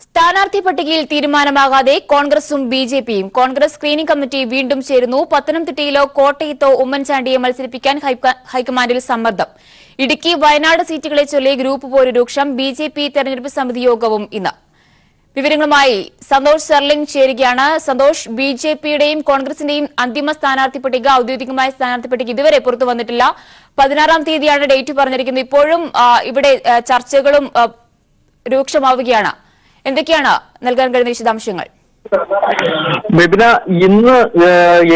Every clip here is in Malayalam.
സ്ഥാനാർത്ഥി പട്ടികയിൽ തീരുമാനമാകാതെ കോൺഗ്രസും ബിജെപിയും. കോൺഗ്രസ് സ്ക്രീനിംഗ് കമ്മിറ്റി വീണ്ടും ചേരുന്നു. പത്തനംതിട്ടയിലോ കോട്ടയത്തോ ഉമ്മൻചാണ്ടിയെ മത്സരിപ്പിക്കാൻ ഹൈക്കമാൻഡിൽ സമ്മർദ്ദം. ഇടുക്കി, വയനാട് സീറ്റുകളെ ചൊല്ലി ഗ്രൂപ്പ് പോര് രൂക്ഷം. ബിജെപി തെരഞ്ഞെടുപ്പ് സമിതി യോഗവും ഇന്ന്. വിവരങ്ങളുമായി സന്തോഷ് സർലിംഗ് ചേരുകയാണ്. സന്തോഷ്, ബിജെപിയുടെയും കോൺഗ്രസിന്റെയും അന്തിമ സ്ഥാനാർത്ഥി പട്ടിക, ഔദ്യോഗികമായ സ്ഥാനാർത്ഥി പട്ടിക ഇതുവരെ പുറത്തു വന്നിട്ടില്ല. 16-ാം തീയതിയാണ് ഡേറ്റ് പറഞ്ഞിരിക്കുന്നത്. ഇപ്പോഴും ഇവിടെ ചർച്ചകളും രൂക്ഷമാവുകയാണ്. എന്തൊക്കെയാണ് നൽകാൻ കഴിയുന്ന വിശദാംശങ്ങൾ? ബിബിന, ഇന്ന്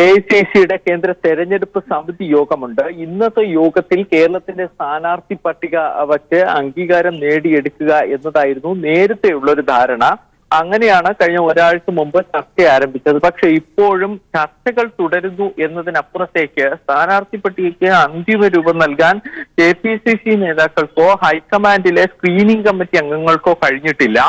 AICCയുടെ കേന്ദ്ര തെരഞ്ഞെടുപ്പ് സമിതി യോഗമുണ്ട്. ഇന്നത്തെ യോഗത്തിൽ കേരളത്തിന്റെ സ്ഥാനാർത്ഥി പട്ടിക വച്ച് അംഗീകാരം നേടിയെടുക്കുക എന്നതായിരുന്നു നേരത്തെയുള്ള ഒരു ധാരണ. അങ്ങനെയാണ് കഴിഞ്ഞ ഒരാഴ്ച മുമ്പ് ചർച്ച ആരംഭിച്ചത്. പക്ഷെ ഇപ്പോഴും ചർച്ചകൾ തുടരുന്നു എന്നതിനപ്പുറത്തേക്ക് സ്ഥാനാർത്ഥി പട്ടികയ്ക്ക് അന്തിമ രൂപം നൽകാൻ KPCC നേതാക്കൾക്കോ ഹൈക്കമാൻഡിലെ സ്ക്രീനിംഗ് കമ്മിറ്റി അംഗങ്ങൾക്കോ കഴിഞ്ഞിട്ടില്ല.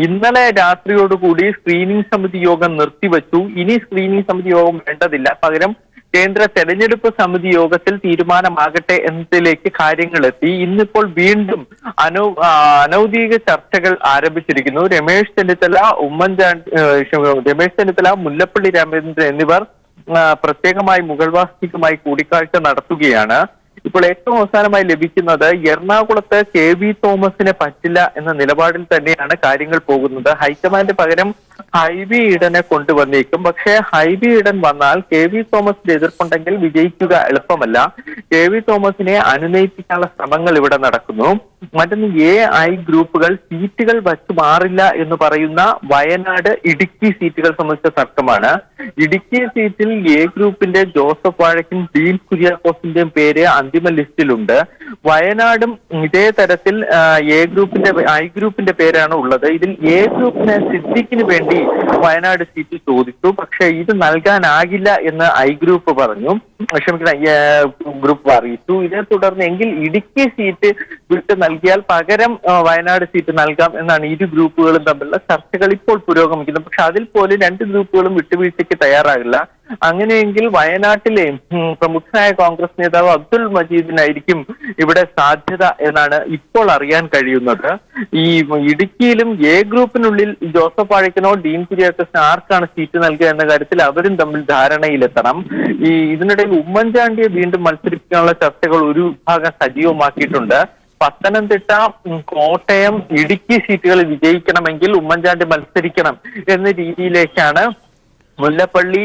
ഇന്നലെ രാത്രിയോടുകൂടി സ്ക്രീനിംഗ് സമിതി യോഗം നിർത്തിവച്ചു. ഇനി സ്ക്രീനിംഗ് സമിതി യോഗം വേണ്ടതില്ല, പകരം കേന്ദ്ര തെരഞ്ഞെടുപ്പ് സമിതി യോഗത്തിൽ തീരുമാനമാകട്ടെ എന്നതിലേക്ക് കാര്യങ്ങൾ എത്തി. ഇന്നിപ്പോൾ വീണ്ടും അനൌദ്യോഗിക ചർച്ചകൾ ആരംഭിച്ചിരിക്കുന്നു. രമേശ് ചെന്നിത്തല, മുല്ലപ്പള്ളി രാമചന്ദ്രൻ എന്നിവർ പ്രത്യേകമായി മുഗൾവാസിക്കുമായി കൂടിക്കാഴ്ച നടത്തുകയാണ്. ഇപ്പോൾ ഏറ്റവും അവസാനമായി ലഭിക്കുന്നത് എറണാകുളത്ത് KV തോമസിനെ പറ്റില്ല എന്ന നിലപാടിൽ തന്നെയാണ് കാര്യങ്ങൾ പോകുന്നത്. ഹൈക്കമാൻഡ് പകരം ഹൈബി ഈഡനെ കൊണ്ടുവന്നേക്കും. പക്ഷേ ഹൈബി ഈഡൻ വന്നാൽ KV തോമസിന്റെ എതിർപ്പുണ്ടെങ്കിൽ വിജയിക്കുക എളുപ്പമല്ല. KV തോമസിനെ അനുനയിപ്പിക്കാനുള്ള ശ്രമങ്ങൾ ഇവിടെ നടക്കുന്നു. മറ്റൊന്ന്, AI ഗ്രൂപ്പുകൾ സീറ്റുകൾ വച്ചു മാറില്ല എന്ന് പറയുന്ന വയനാട്, ഇടുക്കി സീറ്റുകൾ സംബന്ധിച്ച തർക്കമാണ്. ഇടുക്കി സീറ്റിൽ A ഗ്രൂപ്പിന്റെ ജോസഫ് വാഴയ്ക്കും ഡീൻ കുര്യാക്കോസിന്റെയും പേര് അന്തിമ ലിസ്റ്റിലുണ്ട്. വയനാടും ഇതേ തരത്തിൽ I ഗ്രൂപ്പിന്റെ പേരാണ് ഉള്ളത്. ഇതിൽ A ഗ്രൂപ്പിന് സിദ്ദിഖിന് വേണ്ടി വയനാട് സീറ്റ് ചോദിച്ചു. പക്ഷെ ഇത് നൽകാനാകില്ല എന്ന് I ഗ്രൂപ്പ് പറഞ്ഞു, ഗ്രൂപ്പ് അറിയിച്ചു. ഇതേ തുടർന്ന് എങ്കിൽ ഇടുക്കി സീറ്റ് വിട്ട് നൽകിയാൽ പകരം വയനാട് സീറ്റ് നൽകാം എന്നാണ് ഇരു ഗ്രൂപ്പുകളും തമ്മിലുള്ള ചർച്ചകൾ ഇപ്പോൾ പുരോഗമിക്കുന്നത്. പക്ഷെ അതിൽ പോലും രണ്ട് ഗ്രൂപ്പുകളും വിട്ടുവീഴ്ചയ്ക്ക് തയ്യാറാകില്ല. അങ്ങനെയെങ്കിൽ വയനാട്ടിലെ പ്രമുഖനായ കോൺഗ്രസ് നേതാവ് അബ്ദുൾ മജീദിനായിരിക്കും ഇവിടെ സാധ്യത എന്നാണ് ഇപ്പോൾ അറിയാൻ കഴിയുന്നത്. ഈ ഇടുക്കിയിലും A ഗ്രൂപ്പിനുള്ളിൽ ജോസഫ് വാഴയ്ക്കനോ ഡീൻ കുര്യാക്കോസിനോ ആർക്കാണ് സീറ്റ് നൽകുക എന്ന കാര്യത്തിൽ അവരും തമ്മിൽ ധാരണയിലെത്തണം. ഇതിനിടയിൽ ഉമ്മൻചാണ്ടിയെ വീണ്ടും മത്സരിപ്പിക്കാനുള്ള ചർച്ചകൾ ഒരു വിഭാഗം സജീവമാക്കിയിട്ടുണ്ട്. പത്തനംതിട്ട, കോട്ടയം, ഇടുക്കി സീറ്റുകളിൽ വിജയിക്കണമെങ്കിൽ ഉമ്മൻചാണ്ടി മത്സരിക്കണം എന്ന രീതിയിലേക്കാണ് മുല്ലപ്പള്ളി,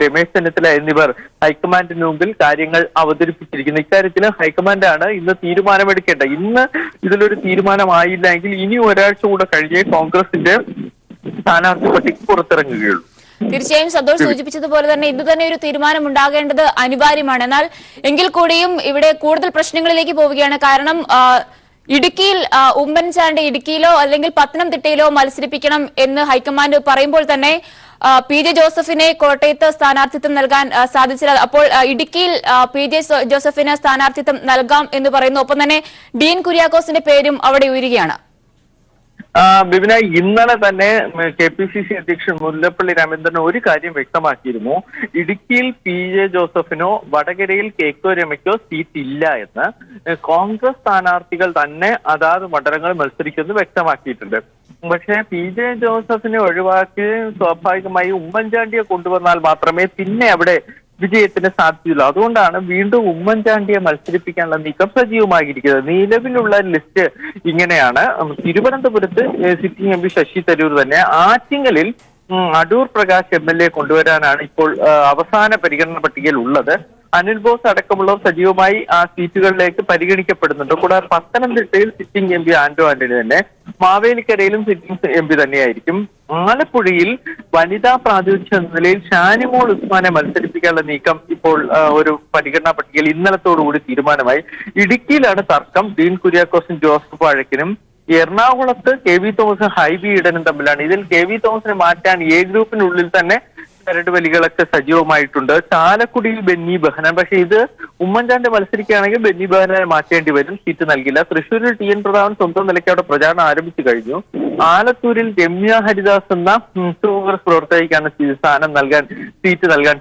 രമേശ് ചെന്നിത്തല എന്നിവർ ഹൈക്കമാൻഡിന് മുമ്പിൽ കാര്യങ്ങൾ അവതരിപ്പിച്ചിരിക്കുന്നത്. ഇക്കാര്യത്തിൽ ഹൈക്കമാൻഡാണ് ഇന്ന് തീരുമാനമെടുക്കേണ്ടത്. ഇന്ന് ഇതിലൊരു തീരുമാനമായില്ല എങ്കിൽ ഇനി ഒരാഴ്ച കൂടെ കഴിഞ്ഞേ കോൺഗ്രസിന്റെ സ്ഥാനാർത്ഥി പട്ടിക പുറത്തിറങ്ങുകയുള്ളൂ. തീർച്ചയായും സന്തോഷ് സൂചിപ്പിച്ചതുപോലെ തന്നെ ഇന്ന് തന്നെ ഒരു തീരുമാനം ഉണ്ടാകേണ്ടത് അനിവാര്യമാണ്. എന്നാൽ എങ്കിൽ കൂടിയും ഇവിടെ കൂടുതൽ പ്രശ്നങ്ങളിലേക്ക് പോവുകയാണ്. കാരണം ഇടുക്കിയിൽ ഉമ്മൻചാണ്ടി ഇടുക്കിയിലോ അല്ലെങ്കിൽ പത്തനംതിട്ടയിലോ മത്സരിപ്പിക്കണം എന്ന് ഹൈക്കമാൻഡ് പറയുമ്പോൾ തന്നെ PJ ജോസഫിനെ കോട്ടയത്ത് സ്ഥാനാർത്ഥിത്വം നൽകാൻ സാധിച്ചില്ല. അപ്പോൾ ഇടുക്കിയിൽ PJ ജോസഫിന് സ്ഥാനാർത്ഥിത്വം നൽകാം എന്ന് പറയുന്നു. ഒപ്പം തന്നെ ഡീൻ കുര്യാക്കോസിന്റെ പേരും അവിടെ ഉയരുകയാണ്. ബിബിന, ഇന്നലെ തന്നെ KPCC അധ്യക്ഷൻ മുല്ലപ്പള്ളി രാമചന്ദ്രൻ ഒരു കാര്യം വ്യക്തമാക്കിയിരുന്നു. ഇടുക്കിയിൽ PJ ജോസഫിനോ വടകരയിൽ KK രമയ്ക്കോ സീറ്റ് ഇല്ല എന്ന് കോൺഗ്രസ് സ്ഥാനാർത്ഥികൾ തന്നെ അതാത് മണ്ഡലങ്ങളിൽ മത്സരിക്കുമെന്ന് വ്യക്തമാക്കിയിട്ടുണ്ട്. പക്ഷേ PJ ജോസഫിനെ ഒഴിവാക്കി സ്വാഭാവികമായി ഉമ്മൻചാണ്ടിയെ കൊണ്ടുവന്നാൽ മാത്രമേ പിന്നെ അവിടെ വിജയത്തിന് സാധ്യതയുള്ളൂ. അതുകൊണ്ടാണ് വീണ്ടും ഉമ്മൻചാണ്ടിയെ മത്സരിപ്പിക്കാനുള്ള നീക്കം സജീവമായിരിക്കുന്നത്. നിലവിലുള്ള ലിസ്റ്റ് ഇങ്ങനെയാണ്. തിരുവനന്തപുരത്ത് സിറ്റിംഗ് MP ശശി തരൂർ തന്നെ. ആറ്റിങ്ങലിൽ അടൂർ പ്രകാശ് MLA കൊണ്ടുവരാനാണ് ഇപ്പോൾ അവസാന പരിഗണന പട്ടികയിൽ ഉള്ളത്. അനിൽ ബോസ് അടക്കമുള്ളവർ സജീവമായി ആ സീറ്റുകളിലേക്ക് പരിഗണിക്കപ്പെടുന്നുണ്ട്. കൂടാതെ പത്തനംതിട്ടയിൽ സിറ്റിംഗ് MP ആന്റോ ആന്റണി തന്നെ. മാവേലിക്കരയിലും സിറ്റിംഗ് MP തന്നെയായിരിക്കും. ആലപ്പുഴയിൽ വനിതാ പ്രാതിനിധ്യ നിലയിൽ ഷാനിമോൾ ഉസ്മാനെ മത്സരിപ്പിക്കാനുള്ള നീക്കം ഇപ്പോൾ ഒരു പരിഗണനാ പട്ടികയിൽ ഇന്നലത്തോടുകൂടി തീരുമാനമായി. ഇടുക്കിയിലാണ് തർക്കം. ഡീൻ കുര്യാക്കോസും ജോസഫ് വാഴയ്ക്കനും. എറണാകുളത്ത് KV തോമസും ഹൈബി ഈഡനും തമ്മിലാണ്. ഇതിൽ KV തോമസിനെ മാറ്റാൻ A ഗ്രൂപ്പിനുള്ളിൽ തന്നെ ചരടുവലികളൊക്കെ സജീവമായിട്ടുണ്ട്. ചാലക്കുടിയിൽ ബെന്നി ബെഹനാൻ, പക്ഷേ ഇത് ഉമ്മൻചാണ്ടി മത്സരിക്കുകയാണെങ്കിൽ ബെന്നി ബെഹനാനെ മാറ്റേണ്ടി വരും, സീറ്റ് നൽകില്ല. തൃശ്ശൂരിൽ ടി.എൻ. പ്രതാപൻ സ്വന്തം നിലയ്ക്ക് അവിടെ പ്രചാരണം ആരംഭിച്ചു കഴിഞ്ഞു. ആലത്തൂരിൽ രമ്യ ഹരിദാസ് എന്ന കോൺഗ്രസ് പ്രവർത്തകയ്ക്കാണ് സീറ്റ് നൽകാൻ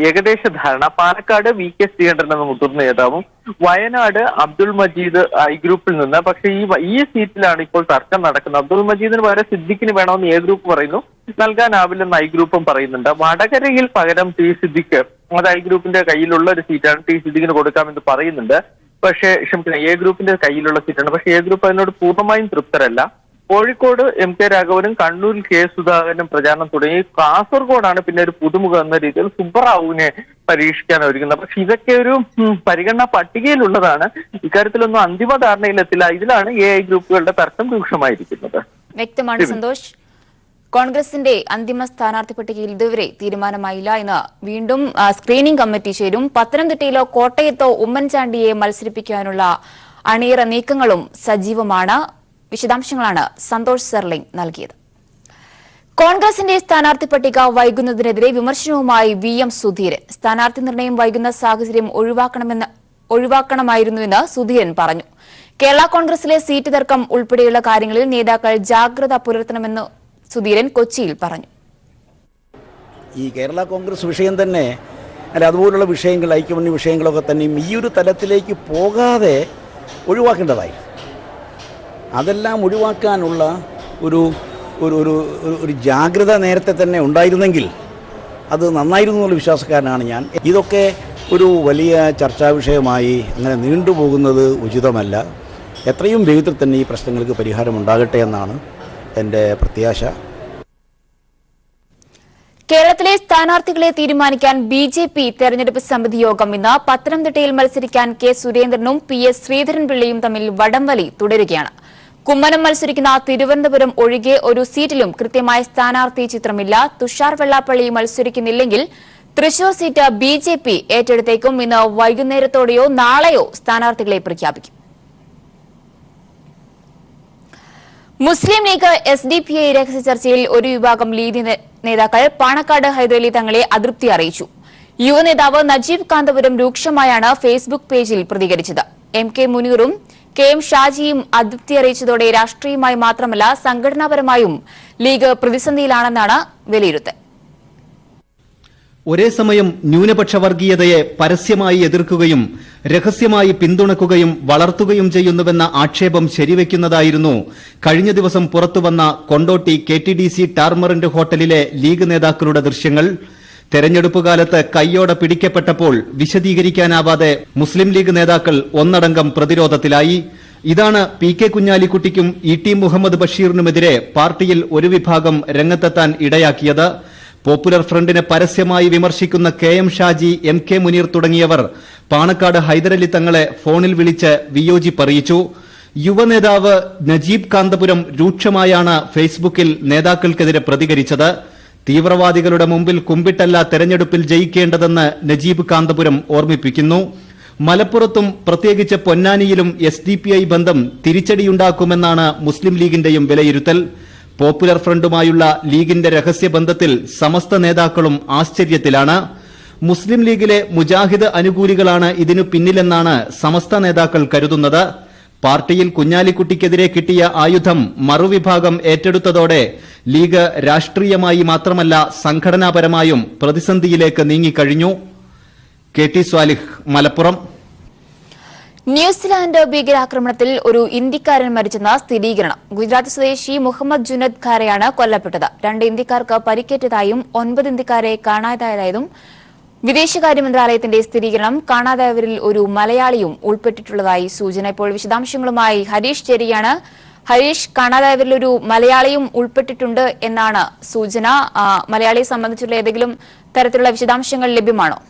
ഏകദേശ ധാരണ. പാലക്കാട് വി.കെ. ശ്രീകണ്ഠൻ എന്ന മുതിർന്ന നേതാവും, വയനാട് അബ്ദുൾ മജീദ് ഐ ഗ്രൂപ്പിൽ നിന്ന്. പക്ഷേ ഈ സീറ്റിലാണ് ഇപ്പോൾ തർക്കം നടക്കുന്നത്. അബ്ദുൾ മജീദിന് പകരം സിദ്ദിഖിന് വേണമെന്ന് എ ഗ്രൂപ്പ് പറയുന്നു, നൽകാനാവില്ലെന്ന് ഐ ഗ്രൂപ്പും പറയുന്നുണ്ട്. വടകരയിൽ പകരം ടി സിദ്ദിഖ്, അത് ഐ ഗ്രൂപ്പിന്റെ കയ്യിലുള്ള ഒരു സീറ്റാണ്, ടി സിദ്ദിഖിന് കൊടുക്കാമെന്ന് പറയുന്നുണ്ട്. പക്ഷേ എ ഗ്രൂപ്പിന്റെ കയ്യിലുള്ള സീറ്റാണ്. പക്ഷേ എ ഗ്രൂപ്പ് അതിനോട് പൂർണ്ണമായും തൃപ്തരല്ല. കോഴിക്കോട് എം കെ രാഘവനും കണ്ണൂരിൽ കെ സുധാകരനും പ്രചാരണം തുടങ്ങി. കാസർഗോഡാണ് പിന്നെ ഒരു പുതുമുഖം എന്ന രീതിയിൽ സുബ്ബറാവുവിനെ പരീക്ഷിക്കാൻ ഒരുങ്ങുന്നത്. പക്ഷെ ഇതൊക്കെ ഒരു പരിഗണനാ പട്ടികയിലുള്ളതാണ്. ഇക്കാര്യത്തിലൊന്നും അന്തിമ ധാരണയിലെത്തില്ല. ഇതിലാണ് എ ഐ ഗ്രൂപ്പുകളുടെ തർക്കം രൂക്ഷമായിരിക്കുന്നത്. വ്യക്തമാണ് സന്തോഷ്. കോൺഗ്രസിന്റെ അന്തിമ സ്ഥാനാർത്ഥി പട്ടികയിൽ ഇതുവരെ തീരുമാനമായില്ല എന്ന് വീണ്ടും സ്ക്രീനിംഗ് കമ്മിറ്റി ചേരും. പത്തനംതിട്ടയിലോ കോട്ടയത്തോ ഉമ്മൻചാണ്ടിയെ മത്സരിപ്പിക്കാനുള്ള അണിയറ നീക്കങ്ങളും സജീവമാണ്. വിശദാംശങ്ങളാണ് സന്തോഷ് സെർലിംഗ് നൽകിയത്. കോൺഗ്രസിന്റെ സ്ഥാനാർത്ഥി പട്ടിക വൈകുന്നതിനെതിരെ വിമർശനവുമായി വി.എം. സുധീരൻ. സ്ഥാനാർത്ഥി നിർണയം വൈകുന്ന സാഹചര്യം ഒഴിവാക്കണമായിരുന്നുവെന്ന് സുധീരൻ പറഞ്ഞു. കേരള കോൺഗ്രസിലെ സീറ്റ് തർക്കം ഉൾപ്പെടെയുള്ള കാര്യങ്ങളിൽ നേതാക്കൾ ജാഗ്രത പുലർത്തണമെന്ന് സുധീരൻ കൊച്ചിയിൽ പറഞ്ഞു. ഈ കേരള കോൺഗ്രസ് വിഷയം തന്നെ അതുപോലുള്ള വിഷയങ്ങൾ, ഐക്യമുന്നണി വിഷയങ്ങളൊക്കെ തന്നെയും ഈ ഒരു തലത്തിലേക്ക് പോകാതെ ഒഴിവാക്കേണ്ടതായി. അതെല്ലാം ഒഴിവാക്കാനുള്ള ഒരു ഒരു ജാഗ്രത നേരത്തെ തന്നെ ഉണ്ടായിരുന്നെങ്കിൽ അത് നന്നായിരുന്നു എന്നുള്ള വിശ്വാസക്കാരനാണ് ഞാൻ. ഇതൊക്കെ ഒരു വലിയ ചർച്ചാ വിഷയമായി അങ്ങനെ നീണ്ടുപോകുന്നത് ഉചിതമല്ല. എത്രയും വേഗത്തിൽ തന്നെ ഈ പ്രശ്നങ്ങൾക്ക് പരിഹാരമുണ്ടാകട്ടെ എന്നാണ് എൻ്റെ പ്രത്യാശ. കേരളത്തിലെ സ്ഥാനാർത്ഥികളെ തീരുമാനിക്കാൻ ബി.ജെ.പി. തെരഞ്ഞെടുപ്പ് സമിതി യോഗം ഇന്ന്. പത്തനംതിട്ടയിൽ മത്സരിക്കാൻ കെ. സുരേന്ദ്രനും പി.എസ്. ശ്രീധരൻപിള്ളയും തമ്മിൽ വടംവലി തുടരുകയാണ്. കുമ്മനം മത്സരിക്കുന്ന തിരുവനന്തപുരം ഒഴികെ ഒരു സീറ്റിലും കൃത്യമായ സ്ഥാനാർത്ഥി ചിത്രമില്ല. തുഷാർ വെള്ളാപ്പള്ളി മത്സരിക്കുന്നില്ലെങ്കിൽ തൃശൂർ സീറ്റ് ബി.ജെ.പി. ഏറ്റെടുത്തേക്കും. ഇന്ന് വൈകുന്നേരത്തോടെയോ നാളെയോ സ്ഥാനാർത്ഥികളെ പ്രഖ്യാപിക്കും. മുസ്ലിം ലീഗ് എസ്.ഡി.പി.ഐ രഹസ്യ ചർച്ചയിൽ ഒരു വിഭാഗം ലീഗ് നേതാക്കൾ പാണക്കാട് ഹൈദരലി തങ്ങളെ അതൃപ്തി അറിയിച്ചു. യുവനേതാവ് നജീബ് കാന്തപുരം രൂക്ഷമായാണ് ഫേസ്ബുക്ക് പേജിൽ പ്രതികരിച്ചത്. എം കെ മുനീറും കെ എം ഷാജിയും അതൃപ്തി അറിയിച്ചതോടെ രാഷ്ട്രീയമായി മാത്രമല്ല സംഘടനാപരമായും ലീഗ് പ്രതിസന്ധിയിലാണെന്നാണ് വിലയിരുത്തൽ. ഒരേ സമയം ന്യൂനപക്ഷ വർഗീയതയെ പരസ്യമായി എതിർക്കുകയും രഹസ്യമായി പിന്തുണക്കുകയും വളർത്തുകയും ചെയ്യുന്നുവെന്ന ആക്ഷേപം ശരിവെക്കുന്നതായിരുന്നു കഴിഞ്ഞ ദിവസം പുറത്തുവന്ന കൊണ്ടോട്ടി KTDC ടാർമറിന്റ് ഹോട്ടലിലെ ലീഗ് നേതാക്കളുടെ ദൃശ്യങ്ങൾ. തെരഞ്ഞെടുപ്പ് കാലത്ത് കൈയോടെ പിടിക്കപ്പെട്ടപ്പോൾ വിശദീകരിക്കാനാവാതെ മുസ്ലിം ലീഗ് നേതാക്കൾ ഒന്നടങ്കം പ്രതിരോധത്തിലായി. ഇതാണ് പി.കെ. കുഞ്ഞാലിക്കുട്ടിക്കും ഇ.ടി. മുഹമ്മദ് ബഷീറിനുമെതിരെ പാർട്ടിയിൽ ഒരു വിഭാഗം രംഗത്തെത്താൻ ഇടയാക്കിയത്. പോപ്പുലർ ഫ്രണ്ടിനെ പരസ്യമായി വിമർശിക്കുന്ന K M Shaji, M K Muneer തുടങ്ങിയവർ പാണക്കാട് ഹൈദരലി തങ്ങളെ ഫോണിൽ വിളിച്ച് വിയോജിപ്പറിയിച്ചു. യുവനേതാവ് നജീബ് കാന്തപുരം രൂക്ഷമായാണ് ഫേസ്ബുക്കിൽ നേതാക്കൾക്കെതിരെ പ്രതികരിച്ചത്. തീവ്രവാദികളുടെ മുമ്പിൽ കുമ്പിട്ടല്ല തെരഞ്ഞെടുപ്പിൽ ജയിക്കേണ്ടതെന്ന് നജീബ് കാന്തപുരം ഓർമ്മിപ്പിക്കുന്നു. മലപ്പുറത്തും പ്രത്യേകിച്ച് പൊന്നാനിയിലും എസ്.ഡി.പി.ഐ ബന്ധം തിരിച്ചടിയുണ്ടാക്കുമെന്നാണ് മുസ്ലിം ലീഗിന്റെയും വിലയിരുത്തൽ. പോപ്പുലർ ഫ്രണ്ടുമായുള്ള ലീഗിന്റെ രഹസ്യബന്ധത്തിൽ സമസ്ത നേതാക്കളും ആശ്ചര്യത്തിലാണ്. മുസ്ലിം ലീഗിലെ മുജാഹിദ് അനുകൂലികളാണ് ഇതിനു പിന്നിലെന്നാണ് സമസ്ത നേതാക്കൾ കരുതുന്നത്. പാർട്ടിയിൽ കുഞ്ഞാലിക്കുട്ടിക്കെതിരെ കിട്ടിയ ആയുധം മറുവിഭാഗം ഏറ്റെടുത്തതോടെ ലീഗ് രാഷ്ട്രീയമായി മാത്രമല്ല സംഘടനാപരമായും പ്രതിസന്ധിയിലേക്ക് നീങ്ങിക്കഴിഞ്ഞു. KT സ്വാലിഹ്, മലപ്പുറം. ന്യൂസിലാൻഡ് ഭീകരാക്രമണത്തിൽ ഒരു ഇന്ത്യക്കാരൻ മരിച്ചെന്ന സ്ഥിരീകരണം. ഗുജറാത്ത് സ്വദേശി മുഹമ്മദ് ജുനദ് ഖാരെയാണ് കൊല്ലപ്പെട്ടത്. 2 ഇന്ത്യക്കാർക്ക് പരിക്കേറ്റതായും 9 ഇന്ത്യക്കാരെ കാണാതായതായും വിദേശകാര്യ മന്ത്രാലയത്തിന്റെ സ്ഥിരീകരണം. കാണാതായവരിൽ ഒരു മലയാളിയും ഉൾപ്പെട്ടിട്ടുള്ളതായി സൂചന. ഇപ്പോൾ വിശദാംശങ്ങളുമായി ഹരീഷ് ചേരുകയാണ്. ഹരീഷ്, കാണാതായവരിൽ ഒരു മലയാളിയും ഉൾപ്പെട്ടിട്ടുണ്ട് എന്നാണ് സൂചന. മലയാളിയെ സംബന്ധിച്ചുള്ള ഏതെങ്കിലും തരത്തിലുള്ള വിശദാംശങ്ങൾ ലഭ്യമാണോ?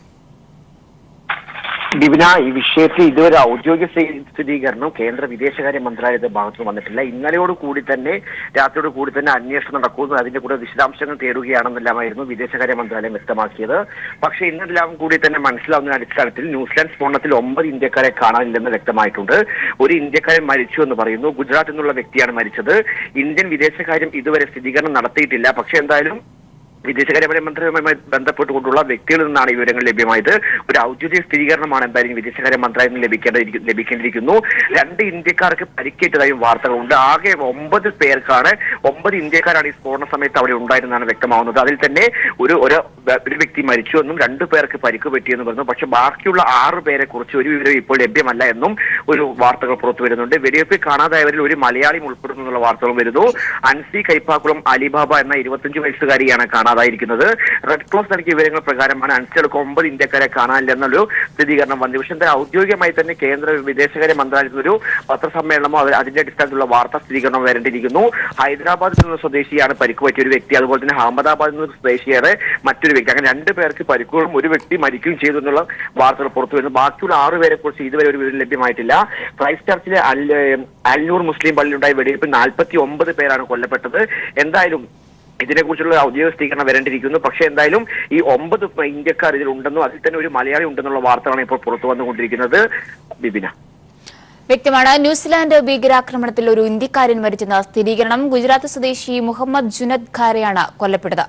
ദിവ്ന, ഈ വിഷയത്തിൽ ഇതുവരെ ഔദ്യോഗിക സ്ഥിരീകരണം കേന്ദ്ര വിദേശകാര്യ മന്ത്രാലയത്തിന്റെ ഭാഗത്ത് വന്നിട്ടില്ല. ഇന്നലെയോട് കൂടി തന്നെ, രാത്രിയോട് കൂടി തന്നെ അന്വേഷണം നടക്കുന്നു, അതിന്റെ കൂടെ വിശദാംശങ്ങൾ തേടുകയാണെന്നെല്ലാമായിരുന്നു വിദേശകാര്യ മന്ത്രാലയം വ്യക്തമാക്കിയത്. പക്ഷേ ഇന്നെല്ലാം കൂടി തന്നെ മനസ്സിലാവുന്ന അടിസ്ഥാനത്തിൽ ന്യൂസിലാൻഡ് സ്ഫോടനത്തിൽ 9 ഇന്ത്യക്കാരെ കാണാനില്ലെന്ന് വ്യക്തമായിട്ടുണ്ട്. ഒരു ഇന്ത്യക്കാരൻ മരിച്ചു എന്ന് പറയുന്നു. ഗുജറാത്ത് എന്നുള്ള വ്യക്തിയാണ് മരിച്ചത്. ഇന്ത്യൻ വിദേശകാര്യം ഇതുവരെ സ്ഥിരീകരണം നടത്തിയിട്ടില്ല. പക്ഷേ എന്തായാലും വിദേശകാര്യ മന്ത്രാലയവുമായി ബന്ധപ്പെട്ടുകൊണ്ടുള്ള വ്യക്തികളിൽ നിന്നാണ് ഈ വിവരങ്ങൾ ലഭ്യമായത്. ഒരു ഔദ്യോഗിക സ്ഥിരീകരണമാണ് എന്തായാലും വിദേശകാര്യ മന്ത്രാലയത്തിൽ ലഭിക്കേണ്ടിയിരിക്കുന്നു. 2 ഇന്ത്യക്കാർക്ക് പരിക്കേറ്റതായും വാർത്തകളുണ്ട്. ആകെ 9 പേർക്കാണ്, 9 ഇന്ത്യക്കാരാണ് ഈ സ്ഫോടന സമയത്ത് അവിടെ ഉണ്ടായിരുന്നാണ് വ്യക്തമാവുന്നത്. അതിൽ തന്നെ ഒരു വ്യക്തി മരിച്ചു എന്നും 2 പേർക്ക് പരിക്ക് പറ്റിയെന്ന് പറഞ്ഞു. പക്ഷെ ബാക്കിയുള്ള 6 പേരെ കുറിച്ച് ഒരു വിവരം ഇപ്പോൾ ലഭ്യമല്ല എന്നും ഒരു വാർത്തകൾ പുറത്തു വരുന്നുണ്ട്. വെടിവെപ്പിൽ കാണാതായവരിൽ ഒരു മലയാളിയും ഉൾപ്പെടുന്നു എന്നുള്ള വാർത്തകളും വരുന്നു. അൻസി കൈപ്പാക്കുളം അലിബാബ എന്ന 25 വയസ്സുകാരിയാണ് കാണാതായിരിക്കുന്നത്. റെഡ് ക്രോസ് നൽകിയ വിവരങ്ങൾ പ്രകാരമാണ് അൻസിയടക്കം 9 ഇന്ത്യക്കാരെ കാണാനില്ല എന്നൊരു സ്ഥിരീകരണം വന്നത്. പക്ഷേ എന്തായാലും ഔദ്യോഗികമായി തന്നെ കേന്ദ്ര വിദേശകാര്യ മന്ത്രാലയത്തിൽ ഒരു പത്രസമ്മേളനമോ അതിന്റെ അടിസ്ഥാനത്തിലുള്ള വാർത്താ സ്ഥിരീകരണം വരേണ്ടിയിരിക്കുന്നു. ഹൈദരാബാദിൽ നിന്ന് സ്വദേശിയാണ് പരിക്ക് പറ്റിയ ഒരു വ്യക്തി, അതുപോലെ തന്നെ അഹമ്മദാബാദിൽ നിന്ന് സ്വദേശിയായ മറ്റൊരു വ്യക്തി, അങ്ങനെ 2 പേർക്ക് പരിക്കുകളും ഒരു വ്യക്തി മരിക്കുകയും ചെയ്തു എന്നുള്ള വാർത്തകൾ പുറത്തു വരുന്നു. ബാക്കിയുള്ള 6 പേരെ കുറിച്ച് ഇതുവരെ ഒരു വിവരം ലഭ്യമായിട്ടില്ല. ക്രൈസ്റ്റ് ചർച്ചിലെ അൽനൂർ മുസ്ലിം പള്ളിയിലുണ്ടായ വെടിവെപ്പിൽ 49 പേരാണ് കൊല്ലപ്പെട്ടത്. എന്തായാലും ഇതിനെക്കുറിച്ചുള്ള ഔദ്യോഗിക സ്ഥിരീകരണം വരേണ്ടിയിരിക്കുന്നു. പക്ഷേ എന്തായാലും ഈ 9 ഇന്ത്യക്കാർ ഇതിൽ ഉണ്ടെന്നും അതിൽ തന്നെ ഒരു മലയാളി ഉണ്ടെന്നുള്ള വാർത്തകളാണ് ഇപ്പോൾ പുറത്തു വന്നുകൊണ്ടിരിക്കുന്നത്. ബിബിന, വ്യക്തമാണ്. ന്യൂസിലാൻഡ് ഭീകരാക്രമണത്തിൽ ഒരു ഇന്ത്യക്കാരൻ മരിച്ചെന്ന സ്ഥിരീകരണം. ഗുജറാത്ത് സ്വദേശി മുഹമ്മദ് ജുനദ് ഖാരെയാണ് കൊല്ലപ്പെട്ടത്.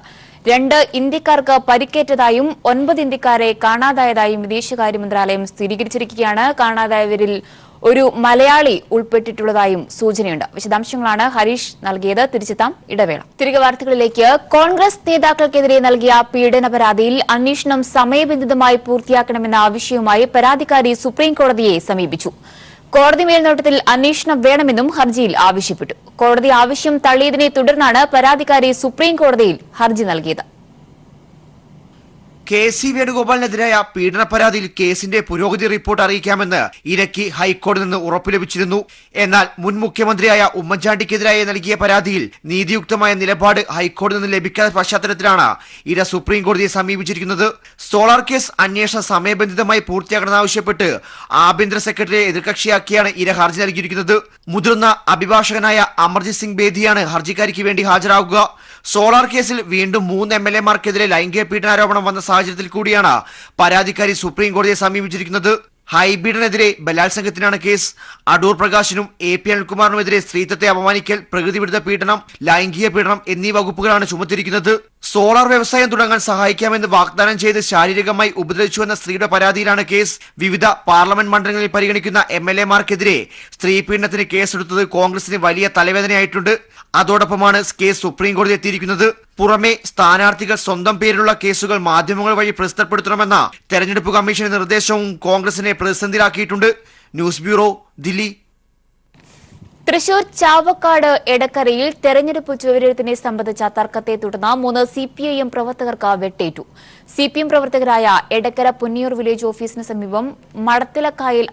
2 ഇന്ത്യക്കാർക്ക് പരിക്കേറ്റതായും 9 ഇന്ത്യക്കാരെ കാണാതായതായും വിദേശകാര്യ മന്ത്രാലയം സ്ഥിരീകരിച്ചിരിക്കുകയാണ്. കാണാതായവരിൽ ഒരു മലയാളി ഉൾപ്പെട്ടിട്ടുള്ളതായും സൂചനയുണ്ട്. വിശദാംശങ്ങളാണ് ഹരീഷ് നൽകിയത്. തിരിച്ചെത്താം, ഇടവേള. തിരികെ വാർത്തകളിലേക്ക്. കോൺഗ്രസ് നേതാക്കൾക്കെതിരെ നൽകിയ പീഡന പരാതിയിൽ അന്വേഷണം സമയബന്ധിതമായി പൂർത്തിയാക്കണമെന്ന ആവശ്യവുമായി പരാതിക്കാരി സുപ്രീംകോടതിയെ സമീപിച്ചു. കോടതി മേൽനോട്ടത്തിൽ അന്വേഷണം വേണമെന്നും ഹർജിയിൽ ആവശ്യപ്പെട്ടു. കോടതി ആവശ്യം തള്ളിയതിനെ തുടർന്നാണ് പരാതിക്കാരി സുപ്രീംകോടതിയിൽ ഹർജി നൽകിയത്. KC വേണുഗോപാലിനെതിരായ പീഡന പരാതിയിൽ കേസിന്റെ പുരോഗതി റിപ്പോർട്ട് അറിയിക്കാമെന്ന് ഇരയ്ക്ക് ഹൈക്കോടതി നിന്ന് ഉറപ്പ് ലഭിച്ചിരുന്നു. എന്നാൽ മുൻ മുഖ്യമന്ത്രിയായ ഉമ്മൻചാണ്ടിക്കെതിരായി നൽകിയ പരാതിയിൽ നീതിയുക്തമായ നിലപാട് ഹൈക്കോടതി നിന്ന് ലഭിക്കാത്ത പശ്ചാത്തലത്തിലാണ് ഇര സുപ്രീം കോടതിയെ സമീപിച്ചിരിക്കുന്നത്. സോളാർ കേസ് അന്വേഷണം സമയബന്ധിതമായി പൂർത്തിയാക്കണമെന്നാവശ്യപ്പെട്ട് ആഭ്യന്തര സെക്രട്ടറിയെ എതിർകക്ഷിയാക്കിയാണ് ഇര ഹർജി നൽകിയിരിക്കുന്നത്. മുതിർന്ന അഭിഭാഷകനായ അമർജിത് സിംഗ് ബേദിയാണ് ഹർജിക്കാരിക്ക് വേണ്ടി ഹാജരാകുക. സോളാർ കേസിൽ വീണ്ടും 3 MLA-മാർക്കെതിരെ ലൈംഗിക പീഡനാരോപണം വന്ന സാഹചര്യത്തിൽ കൂടിയാണ് പരാതിക്കാരി സുപ്രീം കോടതിയെ സമീപിച്ചിരിക്കുന്നത്. ഹൈബീഡിനെതിരെ ബലാത്സംഗത്തിനാണ് കേസ്. അടൂർ പ്രകാശിനും AP അനിൽകുമാറിനുമെതിരെ സ്ത്രീത്വത്തെ അപമാനിക്കൽ, പ്രകൃതിവിരുദ്ധ പീഡനം, ലൈംഗിക പീഡനം എന്നീ വകുപ്പുകളാണ് ചുമത്തിയിരിക്കുന്നത്. സോളാർ വ്യവസായം തുടങ്ങാൻ സഹായിക്കാമെന്ന് വാഗ്ദാനം ചെയ്ത് ശാരീരികമായി ഉപദ്രവിച്ചുവെന്ന സ്ത്രീയുടെ പരാതിയിലാണ് കേസ്. വിവിധ പാർലമെന്റ് മണ്ഡലങ്ങളിൽ പരിഗണിക്കുന്ന MLA-മാർക്കെതിരെ സ്ത്രീ പീഡനത്തിന് കേസെടുത്തത് കോൺഗ്രസിന് വലിയ തലവേദനയായിട്ടുണ്ട്. അതോടൊപ്പമാണ് കേസ് സുപ്രീം കോടതി എത്തിയിരിക്കുന്നത്. പുറമെ സ്ഥാനാർത്ഥികൾ സ്വന്തം പേരിലുള്ള കേസുകൾ മാധ്യമങ്ങൾ വഴി പ്രസിദ്ധപ്പെടുത്തണമെന്ന തെരഞ്ഞെടുപ്പ് കമ്മീഷന്റെ നിർദ്ദേശവും കോൺഗ്രസിനെ പ്രതിസന്ധിയിലാക്കിയിട്ടുണ്ട്. News bureau, Delhi. തൃശൂർ ചാവക്കാട് എടക്കരയിൽ തെരഞ്ഞെടുപ്പ് ചുവരെഴുത്തിനെ സംബന്ധിച്ച തർക്കത്തെ തുടർന്ന് 3 CPIM പ്രവർത്തകർക്ക് വെട്ടേറ്റു. CPM പ്രവർത്തകരായ എടക്കര പുന്നിയൂർ വില്ലേജ് ഓഫീസിന് സമീപം മടത്തിലക്കായിൽ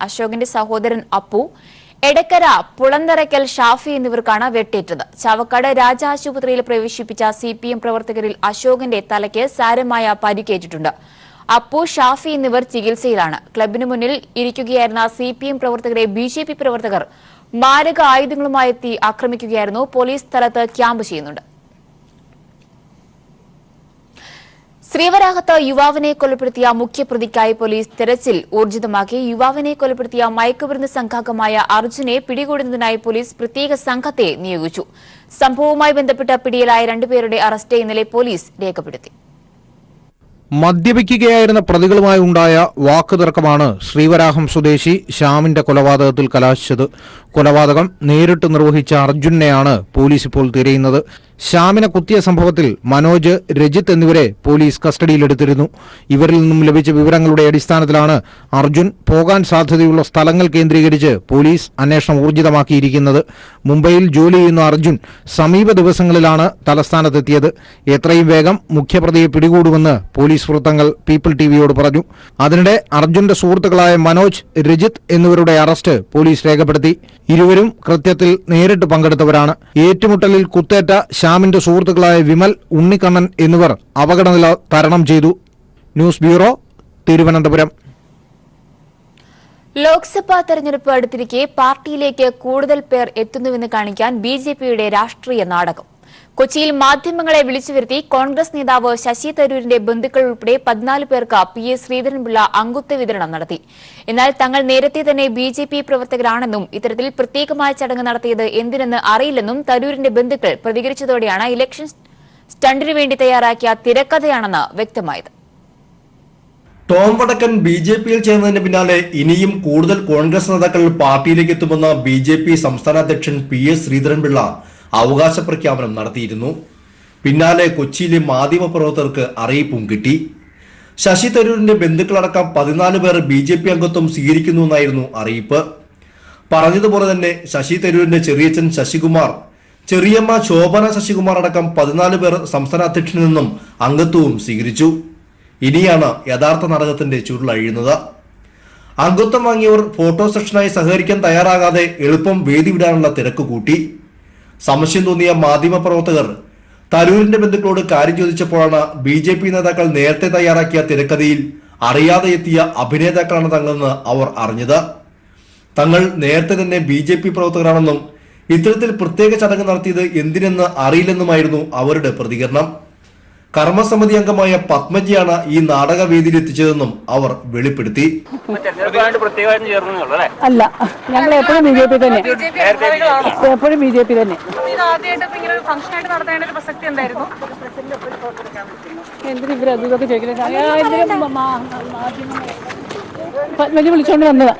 അശോകന്റെ സഹോദരൻ അപ്പു, എടക്കര പുളന്തറയ്ക്കൽ ഷാഫി എന്നിവർക്കാണ് വെട്ടേറ്റത്. ചാവക്കാട് രാജ ആശുപത്രിയിൽ പ്രവേശിപ്പിച്ച CPM പ്രവർത്തകരിൽ അശോകന്റെ തലയ്ക്ക് സാരമായ പരിക്കേറ്റിട്ടുണ്ട്. അപ്പു, ഷാഫി എന്നിവർ ചികിത്സയിലാണ്. ക്ലബിന് മുന്നിൽ ഇരിക്കുകയായിരുന്ന CPM പ്രവർത്തകരെ BJP പ്രവർത്തകർ മാരക ആയുധങ്ങളുമായി എത്തി ആക്രമിക്കുകയായിരുന്നു. പോലീസ് സ്ഥലത്ത് ക്യാമ്പ് ചെയ്യുന്നുണ്ട്. ശ്രീവരാഹത്ത് യുവാവിനെ കൊലപ്പെടുത്തിയ മുഖ്യപ്രതിക്കായി പോലീസ് തെരച്ചിൽ ഊർജിതമാക്കി. യുവാവിനെ കൊലപ്പെടുത്തിയ മയക്കുമരുന്ന് സംഘാംഗമായ അർജുനെ പിടികൂടുന്നതിനായി പോലീസ് പ്രത്യേക സംഘത്തെ നിയോഗിച്ചു. സംഭവവുമായി ബന്ധപ്പെട്ട് പിടിയിലായ 2 പേരുടെ അറസ്റ്റ് ഇന്നലെ പോലീസ് രേഖപ്പെടുത്തി. മദ്യപിക്കുകയായിരുന്ന പ്രതികളുമായി ഉണ്ടായ വാക്കുതർക്കമാണ് ശ്രീവരാഹം സ്വദേശി ശ്യാമിന്റെ കൊലപാതകത്തിൽ കലാശിച്ചത്. കൊലപാതകം നേരിട്ട് നിർവഹിച്ച അർജുനെയാണ് പോലീസ് ഇപ്പോൾ തിരയുന്നത്. ശ്യാമിനെ കുത്തിയ സംഭവത്തിൽ മനോജ്, രജിത്ത് എന്നിവരെ പോലീസ് കസ്റ്റഡിയിലെടുത്തിരുന്നു. ഇവരിൽ നിന്നും ലഭിച്ച വിവരങ്ങളുടെ അടിസ്ഥാനത്തിലാണ് അർജുൻ പോകാൻ സാധ്യതയുള്ള സ്ഥലങ്ങൾ കേന്ദ്രീകരിച്ച് പോലീസ് അന്വേഷണം ഊർജിതമാക്കിയിരിക്കുന്നത്. മുംബൈയിൽ ജോലി ചെയ്യുന്ന അർജുൻ സമീപ ദിവസങ്ങളിലാണ് തലസ്ഥാനത്തെത്തിയത്. എത്രയും വേഗം മുഖ്യപ്രതിയെ പിടികൂടുമെന്ന് പോലീസ് വൃത്തങ്ങൾ പീപ്പിൾ ടിവിയോട് പറഞ്ഞു. അതിനിടെ അർജുന്റെ സുഹൃത്തുക്കളായ മനോജ്, രജിത്ത് എന്നിവരുടെ അറസ്റ്റ് പോലീസ് രേഖപ്പെടുത്തി. ഇരുവരും കൃത്യത്തിൽ നേരിട്ട് പങ്കെടുത്തവരാണ്. ഏറ്റുമുട്ടലിൽ കുത്തേറ്റ ശ്യാമിന്റെ സുഹൃത്തുക്കളായ വിമൽ, ഉണ്ണിക്കണ്ണൻ എന്നിവർ അപകടനില തരണം ചെയ്തു. News bureau, Thiruvananthapuram. ലോക്സഭാ തെരഞ്ഞെടുപ്പ് അടുത്തിരിക്കെ പാർട്ടിയിലേക്ക് കൂടുതൽ പേർ എത്തുന്നുവെന്ന് കാണിക്കാൻ BJPയുടെ രാഷ്ട്രീയ നാടകം. കൊച്ചിയിൽ മാധ്യമങ്ങളെ വിളിച്ചു വരുത്തി കോൺഗ്രസ് നേതാവ് ശശി തരൂരിന്റെ ബന്ധുക്കൾ ഉൾപ്പെടെ 14 പേർക്ക് PA ശ്രീധരൻപിള്ള അംഗത്വ വിതരണം നടത്തി. എന്നാൽ തങ്ങൾ നേരത്തെ തന്നെ BJP പ്രവർത്തകരാണെന്നും ഇത്തരത്തിൽ പ്രത്യേകമായ ചടങ്ങ് നടത്തിയത് എന്തിനെന്ന് അറിയില്ലെന്നും തരൂരിന്റെ ബന്ധുക്കൾ പ്രതികരിച്ചതോടെയാണ് ഇലക്ഷൻ സ്റ്റണ്ടിനു വേണ്ടി തയ്യാറാക്കിയ തിരക്കഥയാണെന്ന് വ്യക്തമായത്. ടോം വടക്കൻ BJPയിൽ ചേർന്നതിന് പിന്നാലെ ഇനിയും കൂടുതൽ കോൺഗ്രസ് നേതാക്കൾ പാർട്ടിയിലേക്ക് എത്തുമെന്ന BJP സംസ്ഥാന അധ്യക്ഷൻ PS ശ്രീധരൻപിള്ള അവകാശ പ്രഖ്യാപനം നടത്തിയിരുന്നു. പിന്നാലെ കൊച്ചിയിലെ മാധ്യമപ്രവർത്തകർക്ക് അറിയിപ്പും കിട്ടി. ശശി തരൂരിന്റെ ബന്ധുക്കളടക്കം 14 പേർ BJP അംഗത്വം സ്വീകരിക്കുന്നുവെന്നായിരുന്നു അറിയിപ്പ്. പറഞ്ഞതുപോലെ തന്നെ ശശി തരൂരിന്റെ ചെറിയച്ഛൻ ശശികുമാർ, ചെറിയമ്മ ശോഭന ശശികുമാർ അടക്കം 14 പേർ സംസ്ഥാന അധ്യക്ഷനിൽ നിന്നും അംഗത്വവും സ്വീകരിച്ചു. ഇനിയാണ് യഥാർത്ഥ നാടകത്തിന്റെ ചുരുളഴിയുന്നത്. അംഗത്വം വാങ്ങിയവർ ഫോട്ടോ സെക്ഷനായി സഹകരിക്കാൻ തയ്യാറാകാതെ എളുപ്പം വേദി വിടാനുള്ള തിരക്ക് കൂട്ടി. സംശയം തോന്നിയ മാധ്യമപ്രവർത്തകർ തരൂരിന്റെ ബന്ധുക്കളോട് കാര്യം ചോദിച്ചപ്പോഴാണ് BJP നേതാക്കൾ നേരത്തെ തയ്യാറാക്കിയ തിരക്കഥയിൽ അറിയാതെ എത്തിയ അഭിനേതാക്കളാണ് തങ്ങളെന്ന് അവർ അറിഞ്ഞത്. തങ്ങൾ നേരത്തെ തന്നെ BJP പ്രവർത്തകരാണെന്നും ഇത്തരത്തിൽ പ്രത്യേക ചടങ്ങ് നടത്തിയത് എന്തിനെന്ന് അറിയില്ലെന്നുമായിരുന്നു അവരുടെ പ്രതികരണം. കർമ്മസമിതി അംഗമായ പത്മജിയാണ് ഈ നാടകവേദിയിൽ എത്തിച്ചതെന്നും അവർ വെളിപ്പെടുത്തി. അല്ല, ഞങ്ങൾ എപ്പോഴും BJP തന്നെ, എപ്പോഴും BJP തന്നെ. എന്തിനും ഇവർ അതൊക്കെ ചോദിക്കുന്നത്? പത്മജി വിളിച്ചോണ്ട് വന്നതാ.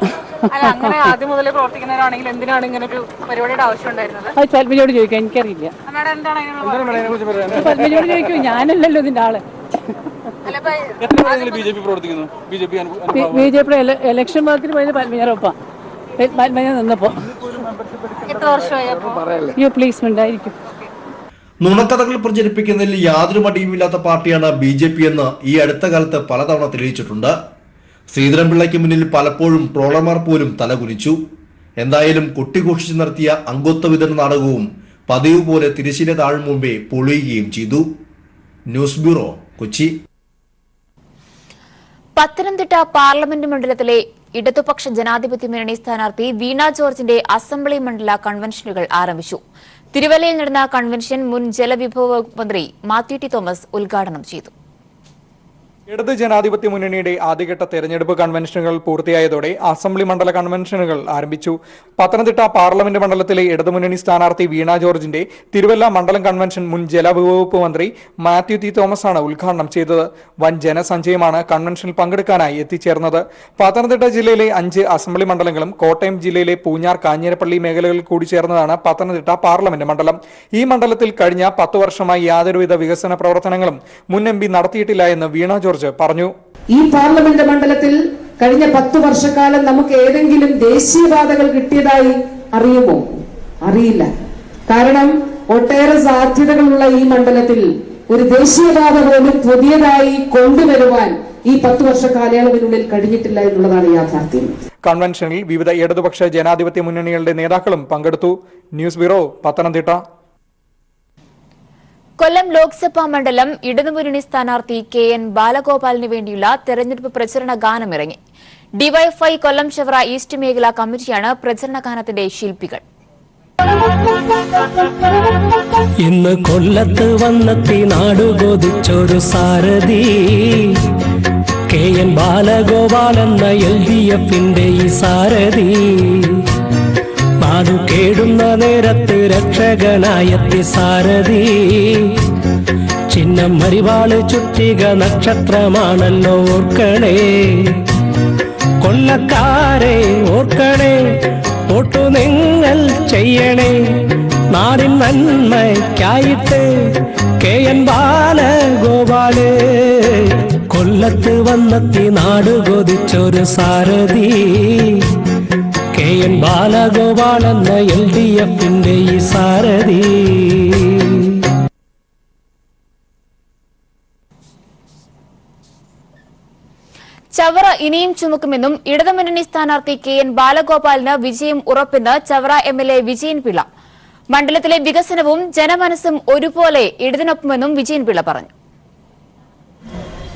അങ്ങനെ ആദ്യം മുതലേ പ്രവർത്തിക്കുന്നവരാണെങ്കിൽ എന്തിനാണ് ഇങ്ങനെ ഒരു പരിപാടിയുടെ ആവശ്യം ഉണ്ടായിരുന്നത്? അത് പത്മജിയോട് ചോദിക്കാം, എനിക്കറിയില്ല. പത്മജിയോട് ചോദിക്കൂ, ഞാനല്ലല്ലോ ഇതിന്റെ ആള്. BJP ഇലക്ഷൻ മാർക്കിന് പോയത് പത്മജിയൊപ്പം പത്മജ നിന്നപ്പോ പ്ലേസ്മെന്റ് ആയിരിക്കും. നുണക്കഥകൾ പ്രചരിപ്പിക്കുന്നതിൽ യാതൊരു മടിയുമില്ലാത്ത പാർട്ടിയാണ് BJP എന്ന് ഈ അടുത്ത കാലത്ത് പലതവണ തെളിയിച്ചിട്ടുണ്ട്. ശ്രീധരൻപിള്ളയ്ക്ക് മുന്നിൽ പലപ്പോഴും ട്രോളർമാർ പോലും തലകുനിച്ചു. എന്തായാലും കൊട്ടിഘോഷിച്ച് നടത്തിയ അംഗത്വ വിതരണ നാടകവും പതിവ് പോലെ തിരശ്ശീല താഴും മുമ്പേ പൊളിയുകയും ചെയ്തു. News bureau, Kochi. Pathanamthitta parliament മണ്ഡലത്തിലെ ഇടതുപക്ഷ ജനാധിപത്യ മുന്നണി സ്ഥാനാർത്ഥി വീണ ജോർജിന്റെ അസംബ്ലി മണ്ഡല കൺവെൻഷനുകൾ ആരംഭിച്ചു. തിരുവല്ലയിൽ നടന്ന കൺവെൻഷൻ മുൻ ജലവിഭവ വകുപ്പ് മന്ത്രി മാത്യു ടി തോമസ് ഉദ്ഘാടനം ചെയ്തു. ഇടത് ജനാധിപത്യ മുന്നണിയുടെ ആദ്യഘട്ട തെരഞ്ഞെടുപ്പ് കൺവെൻഷനുകൾ പൂർത്തിയായതോടെ അസംബ്ലി മണ്ഡല കൺവെൻഷനുകൾ ആരംഭിച്ചു. പത്തനംതിട്ട പാർലമെന്റ് മണ്ഡലത്തിലെ ഇടതുമുന്നണി സ്ഥാനാർത്ഥി വീണ ജോർജിന്റെ തിരുവല്ല മണ്ഡലം കൺവെൻഷൻ മുൻ ജലവകുപ്പ് മന്ത്രി മാത്യു ടി തോമസ് ആണ് ഉദ്ഘാടനം ചെയ്തത്. വൻ ജനസഞ്ചയമാണ് കൺവെൻഷനിൽ പങ്കെടുക്കാനായി എത്തിച്ചേർന്നത്. പത്തനംതിട്ട ജില്ലയിലെ 5 അസംബ്ലി മണ്ഡലങ്ങളും കോട്ടയം ജില്ലയിലെ പൂഞ്ഞാർ, കാഞ്ഞിരപ്പള്ളി മേഖലകളിൽ കൂടി ചേർന്നതാണ് പത്തനംതിട്ട പാർലമെന്റ് മണ്ഡലം. ഈ മണ്ഡലത്തിൽ കഴിഞ്ഞ 10 വർഷമായി യാതൊരുവിധ വികസന പ്രവർത്തനങ്ങളും മുൻ MP നടത്തിയിട്ടില്ല എന്ന് വീണ ജോർജ് പറഞ്ഞു. ഈ പാർലമെന്റ് മണ്ഡലത്തിൽ കഴിഞ്ഞ 10 വർഷക്കാലം നമുക്ക് ഏതെങ്കിലും ദേശീയപാതകൾ കിട്ടിയതായി അറിയുമോ? അറിയില്ല. കാരണം ഒട്ടേറെ സാധ്യതകളുള്ള ഈ മണ്ഡലത്തിൽ ഒരു ദേശീയപാത പോലും പുതിയതായി കൊണ്ടുവരുവാൻ ഈ 10 വർഷ കാലയളവിനുള്ളിൽ കഴിഞ്ഞിട്ടില്ല എന്നുള്ളതാണ് യാഥാർത്ഥ്യം. കൺവെൻഷനിൽ വിവിധ ഇടതുപക്ഷ ജനാധിപത്യ മുന്നണികളുടെ നേതാക്കളും പങ്കെടുത്തു. News bureau, Pathanamthitta. കൊല്ലം ലോക്സഭാ മണ്ഡലം ഇടതുമുന്നണി സ്ഥാനാർത്ഥി KN ബാലഗോപാലിന് വേണ്ടിയുള്ള തെരഞ്ഞെടുപ്പ് പ്രചരണ ഗാനമിറങ്ങി. ഡിവൈഎഫ്ഐ കൊല്ലം ചവറ ഈസ്റ്റ് മേഖലാ കമ്മിറ്റിയാണ് പ്രചരണ ഗാനത്തിന്റെ ശില്പികൾ. ഇന്ന് കൊല്ലത്ത് വന്നെത്തി നാടുകൊതിച്ചൊരു സാരഥി KN ബാലഗോപാൽ എന്ന LDFന്റെ ഈ സാരഥി നാടു കേടുന്ന നേരത്ത് രക്ഷകനായെത്തി സാരഥി. ചിഹ്നം മരിവാള് ചുറ്റിക നക്ഷത്രമാണല്ലോ ഓർക്കണേ, കൊല്ലക്കാരെ ഓർക്കണേ, വോട്ടു നിങ്ങൾ ചെയ്യണേ, നാടിൻ നന്മയ്ക്കായിട്ട് KN ബാലഗോപാല്. കൊല്ലത്ത് വന്നെത്തി നാടുകൊതിച്ചൊരു സാരഥി KN ബാലഗോപാൽ എന്ന LDFന്റെ ഈ സാരഥി. ചവറ ഇനിയും ചുമക്കുമെന്നും ഇടതുമുന്നണി സ്ഥാനാർത്ഥി KN ബാലഗോപാലിന് വിജയം ഉറപ്പെന്ന് ചവറ MLA വിജയൻ പിള്ള. മണ്ഡലത്തിലെ വികസനവും ജനമനസ്സും ഒരുപോലെ ഇടതിനൊപ്പമെന്നും വിജയൻ പിള്ള പറഞ്ഞു.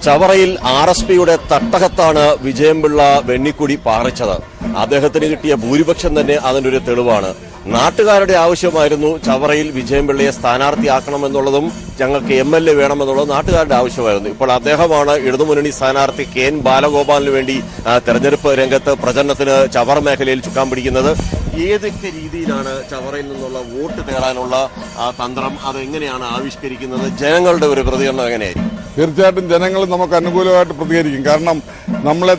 ചവറയിൽ RSPയുടെ തട്ടകത്താണ് വിജയൻപിള്ള വെണ്ണിക്കുടി പാറിച്ചത്. അദ്ദേഹത്തിന് കിട്ടിയ ഭൂരിപക്ഷം തന്നെ അതിനൊരു തെളിവാണ്. നാട്ടുകാരുടെ ആവശ്യമായിരുന്നു ചവറയിൽ വിജയൻപിള്ളയെ സ്ഥാനാർത്ഥിയാക്കണമെന്നുള്ളതും ഞങ്ങൾക്ക് MLA വേണമെന്നുള്ളത് നാട്ടുകാരുടെ ആവശ്യമായിരുന്നു. ഇപ്പോൾ അദ്ദേഹമാണ് ഇടതുമുന്നണി സ്ഥാനാർത്ഥി KN ബാലഗോപാലിന് വേണ്ടി തെരഞ്ഞെടുപ്പ് രംഗത്ത് പ്രചരണത്തിന് ചവറ മേഖലയിൽ ചുക്കാൻ പിടിക്കുന്നത്. ഏതൊക്കെ രീതിയിലാണ് ചവറയിൽ നിന്നുള്ള വോട്ട് തേടാനുള്ള തന്ത്രം അതെങ്ങനെയാണ് ആവിഷ്കരിക്കുന്നത്? ജനങ്ങളുടെ ഒരു പ്രതികരണം എങ്ങനെയായിരിക്കും? തീർച്ചയായിട്ടും ജനങ്ങൾ നമുക്ക് അനുകൂലമായിട്ട് പ്രതികരിക്കും. കാരണം നമ്മളെ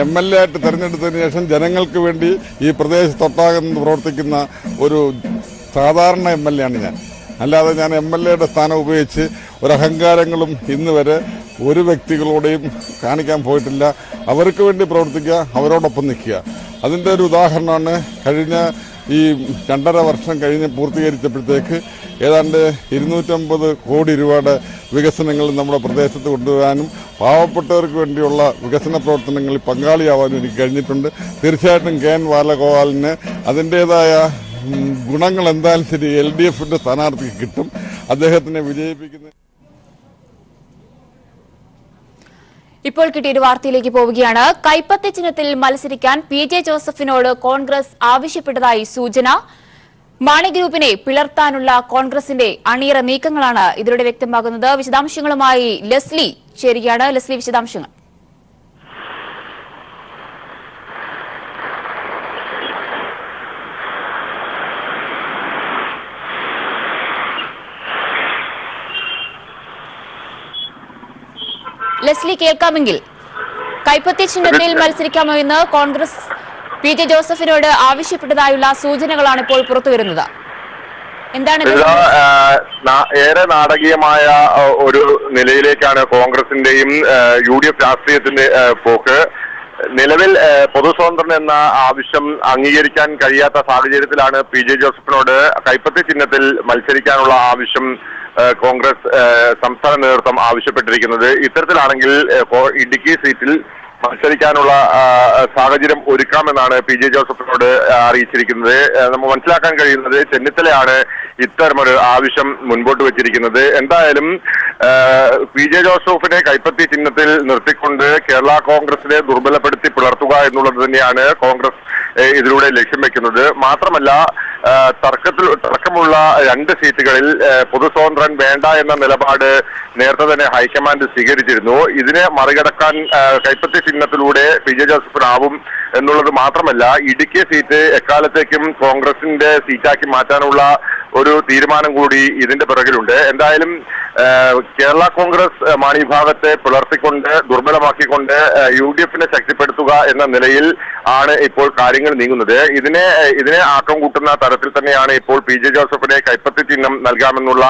MLA ആയിട്ട് തെരഞ്ഞെടുത്തതിന് ശേഷം ജനങ്ങൾക്ക് വേണ്ടി ഈ പ്രദേശത്തൊട്ടാകെ പ്രവർത്തിക്കുന്ന ഒരു സാധാരണ MLA ആണ് ഞാൻ. അല്ലാതെ ഞാൻ MLA സ്ഥാനം ഉപയോഗിച്ച് ഒരു അഹങ്കാരങ്ങളും ഇന്ന് വരെ ഒരു വ്യക്തികളോടെയും കാണിക്കാൻ പോയിട്ടില്ല. അവർക്ക് വേണ്ടി പ്രവർത്തിക്കുക, അവരോടൊപ്പം നിൽക്കുക. അതിൻ്റെ ഒരു ഉദാഹരണമാണ് കഴിഞ്ഞ ഈ 2.5 വർഷം കഴിഞ്ഞ് പൂർത്തീകരിച്ചപ്പോഴത്തേക്ക് ഏതാണ്ട് 250 കോടി രൂപയുടെ വികസനങ്ങൾ നമ്മുടെ പ്രദേശത്ത് കൊണ്ടുവരാനും പാവപ്പെട്ടവർക്ക് വേണ്ടിയുള്ള വികസന പ്രവർത്തനങ്ങളിൽ പങ്കാളിയാവാനും എനിക്ക് കഴിഞ്ഞിട്ടുണ്ട്. തീർച്ചയായിട്ടും KN ബാലഗോപാലിന് അതിൻ്റേതായ ഗുണങ്ങൾ എന്തായാലും ശരി LDFന്റെ സ്ഥാനാർത്ഥിക്ക് കിട്ടും. അദ്ദേഹത്തിനെ വിജയിപ്പിക്കുന്ന ഇപ്പോൾ കിട്ടിയൊരു വാർത്തയിലേക്ക് പോവുകയാണ്. കൈപ്പത്തി ചിഹ്നത്തിൽ മത്സരിക്കാൻ PJ ജോസഫിനോട് കോൺഗ്രസ് ആവശ്യപ്പെട്ടതായി സൂചന. മാണി ഗ്രൂപ്പിനെ പിളർത്താനുള്ള കോൺഗ്രസിന്റെ അണിയറ നീക്കങ്ങളാണ് ഇതിലൂടെ വ്യക്തമാകുന്നത്. വിശദാംശങ്ങളുമായി ലെസ്ലി ചേരുകയാണ്. ലെസ്ലി, വിശദാംശങ്ങൾ. ലെസ്ലി, കേൾക്കാമെങ്കിൽ കൈപ്പത്തി ചിഹ്നത്തിൽ മത്സരിക്കാമോ എന്ന് കോൺഗ്രസ് PJ ജോസഫിനോട് ആവശ്യപ്പെട്ടതായുള്ള സൂചനകളാണ് ഇപ്പോൾ പുറത്തുവരുന്നത്. എന്താണ് ഏറെ നാടകീയമായ ഒരു നിലയിലേക്കാണ് കോൺഗ്രസിന്റെയും UDF രാഷ്ട്രീയത്തിന്റെ പോക്ക്. നിലവിൽ പൊതുസ്വതന്ത്രൻ എന്ന ആവശ്യം അംഗീകരിക്കാൻ കഴിയാത്ത സാഹചര്യത്തിലാണ് PJ ജോസഫിനോട് കൈപ്പത്തി ചിഹ്നത്തിൽ മത്സരിക്കാനുള്ള ആവശ്യം കോൺഗ്രസ് സംസ്ഥാന നേതൃത്വം ആവശ്യപ്പെട്ടിരിക്കുന്നത്. ഇത്തരത്തിലാണെങ്കിൽ ഇടുക്കി സീറ്റിൽ മത്സരിക്കാനുള്ള സാഹചര്യം ഒരുക്കാമെന്നാണ് PJ ജോസഫിനോട് അറിയിച്ചിരിക്കുന്നത്. നമുക്ക് മനസ്സിലാക്കാൻ കഴിയുന്നത് ചെന്നിത്തലയാണ് ഇത്തരമൊരു ആവശ്യം മുൻപോട്ട് വെച്ചിരിക്കുന്നത്. എന്തായാലും PJ ജോസഫിനെ കൈപ്പത്തി ചിഹ്നത്തിൽ നിർത്തിക്കൊണ്ട് കേരള കോൺഗ്രസിനെ ദുർബലപ്പെടുത്തി പിളർത്തുക എന്നുള്ളത് തന്നെയാണ് കോൺഗ്രസ് ഇതിലൂടെ ലക്ഷ്യം വെക്കുന്നത്. മാത്രമല്ല തർക്കമുള്ള 2 സീറ്റുകളിൽ പൊതുസ്വതന്ത്രൻ വേണ്ട എന്ന നിലപാട് നേരത്തെ തന്നെ ഹൈക്കമാൻഡ് സ്വീകരിച്ചിരുന്നു. ഇതിനെ മറികടക്കാൻ കൈപ്പത്തി ചിഹ്നത്തിലൂടെ PJ ജോസഫിനാവും എന്നുള്ളത് മാത്രമല്ല, ഇടുക്കി സീറ്റ് എക്കാലത്തേക്കും കോൺഗ്രസിന്റെ സീറ്റാക്കി മാറ്റാനുള്ള ഒരു തീരുമാനം കൂടി ഇതിന്റെ പിറകിലുണ്ട്. എന്തായാലും കേരള കോൺഗ്രസ് മാണി വിഭാഗത്തെ പിളർത്തിക്കൊണ്ട് ദുർബലമാക്കിക്കൊണ്ട് UDFനെ ശക്തിപ്പെടുത്തുക എന്ന നിലയിൽ ആണ് ഇപ്പോൾ കാര്യങ്ങൾ നീങ്ങുന്നത്. ഇതിനെ ആക്കം കൂട്ടുന്ന തരത്തിൽ തന്നെയാണ് ഇപ്പോൾ PJ ജോസഫിനെ കൈപ്പത്തി ചിഹ്നം നൽകാമെന്നുള്ള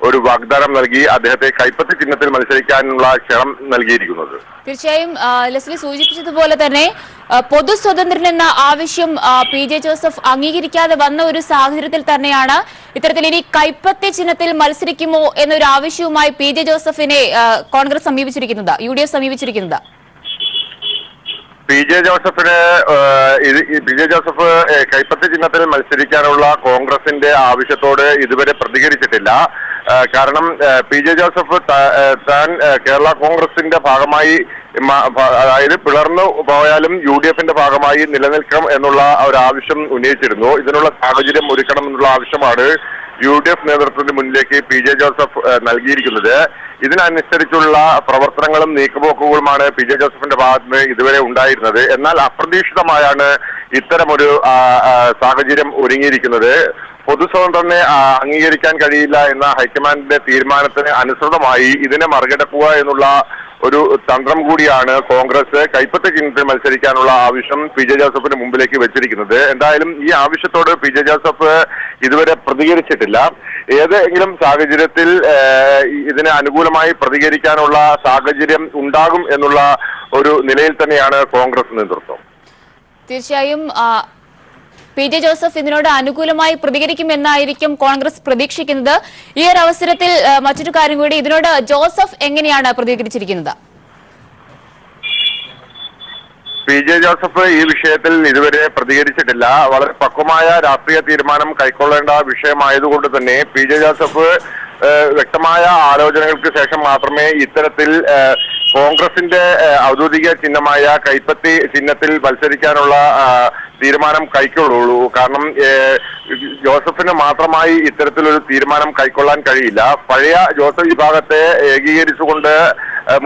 ഒരു വാഗ്ദാനം നൽകി അദ്ദേഹത്തെ കൈപ്പത്തി ചിഹ്നത്തിൽ മത്സരിക്കാനുള്ള ക്ഷണം നൽകിയിരിക്കുന്നത്. തീർച്ചയായും ലെസ്ലി സൂചിപ്പിച്ചതുപോലെ തന്നെ പൊതു സ്വതന്ത്രൻ എന്ന ആവശ്യം PJ ജോസഫ് അംഗീകരിക്കാതെ വന്ന ഒരു സാഹചര്യത്തിൽ തന്നെയാണ് ഇത്തരത്തിൽ ഇനി കൈപ്പത്തി ചിഹ്നത്തിൽ മത്സരിക്കുമോ എന്നൊരു ആവശ്യവുമായി PJ ജോസഫിനെ കോൺഗ്രസ് സമീപിച്ചിരിക്കുന്നത്, UDF സമീപിച്ചിരിക്കുന്നത്. PJ ജോസഫ് കൈപ്പത്തി ചിഹ്നത്തിൽ മത്സരിക്കാനുള്ള കോൺഗ്രസിന്റെ ആവശ്യത്തോട് ഇതുവരെ പ്രതികരിച്ചിട്ടില്ല. കാരണം PJ ജോസഫ് താൻ കേരള കോൺഗ്രസിന്റെ ഭാഗമായി, അതായത് പിളർന്നു പോയാലും UDFന്റെ ഭാഗമായി നിലനിൽക്കണം എന്നുള്ള ഒരു ആവശ്യം ഉന്നയിച്ചിരുന്നു. ഇതിനുള്ള സാഹചര്യം ഒരുക്കണം എന്നുള്ള ആവശ്യമാണ് UDF നേതൃത്വത്തിന് മുന്നിലേക്ക് PJ ജോസഫ് നൽകിയിരിക്കുന്നത്. ഇതിനനുസരിച്ചുള്ള പ്രവർത്തനങ്ങളും നീക്കുപോക്കുകളുമാണ് PJ ജോസഫിന്റെ ഭാഗത്ത് ഇതുവരെ ഉണ്ടായിരുന്നത്. എന്നാൽ അപ്രതീക്ഷിതമായാണ് ഇത്തരമൊരു സാഹചര്യം ഒരുങ്ങിയിരിക്കുന്നത്. പൊതുസ്വതന്ത്രനെ അംഗീകരിക്കാൻ കഴിയില്ല എന്ന ഹൈക്കമാൻഡിന്റെ തീരുമാനത്തിന് അനുസൃതമായി ഇതിനെ മറികടക്കുക എന്നുള്ള ഒരു തന്ത്രം കൂടിയാണ് കോൺഗ്രസ് കൈപ്പത്തി ചിഹ്നത്തിൽ മത്സരിക്കാനുള്ള ആവശ്യം PJ ജോസഫിന് മുമ്പിലേക്ക് വെച്ചിരിക്കുന്നത്. എന്തായാലും ഈ ആവശ്യത്തോട് PJ ജോസഫ് ഇതുവരെ പ്രതികരിച്ചിട്ടില്ല. ഏതെങ്കിലും സാഹചര്യത്തിൽ ഇതിന് അനുകൂലമായി പ്രതികരിക്കാനുള്ള സാഹചര്യം ഉണ്ടാകും എന്നുള്ള ഒരു നിലയിൽ തന്നെയാണ് കോൺഗ്രസ് നേതൃത്വം. തീർച്ചയായും PJ ജോസഫ് ഇതിനോട് അനുകൂലമായി പ്രതികരിക്കുമെന്നായിരിക്കും കോൺഗ്രസ് പ്രതീക്ഷിക്കുന്നത്. ഈ ഒരു അവസരത്തിൽ മറ്റൊരു കാര്യം കൂടി, ഇതിനോട് ജോസഫ് എങ്ങനെയാണ് പ്രതികരിച്ചിരിക്കുന്നത്? PJ ജോസഫ് ഈ വിഷയത്തിൽ ഇതുവരെ പ്രതികരിച്ചിട്ടില്ല. വളരെ പക്വമായ രാഷ്ട്രീയ തീരുമാനം കൈക്കൊള്ളേണ്ട വിഷയമായതുകൊണ്ട് തന്നെ PJ ജോസഫ് വ്യക്തമായ ആലോചനകൾക്ക് ശേഷം മാത്രമേ ഇത്തരത്തിൽ കോൺഗ്രസിന്റെ ഔദ്യോഗിക ചിഹ്നമായ കൈപ്പത്തി ചിഹ്നത്തിൽ മത്സരിക്കാനുള്ള തീരുമാനം കൈക്കൊള്ളുള്ളൂ. കാരണം ജോസഫിന് മാത്രമായി ഇത്തരത്തിലൊരു തീരുമാനം കൈക്കൊള്ളാൻ കഴിയില്ല. പഴയ ജോസഫ് വിഭാഗത്തെ ഏകീകരിച്ചുകൊണ്ട്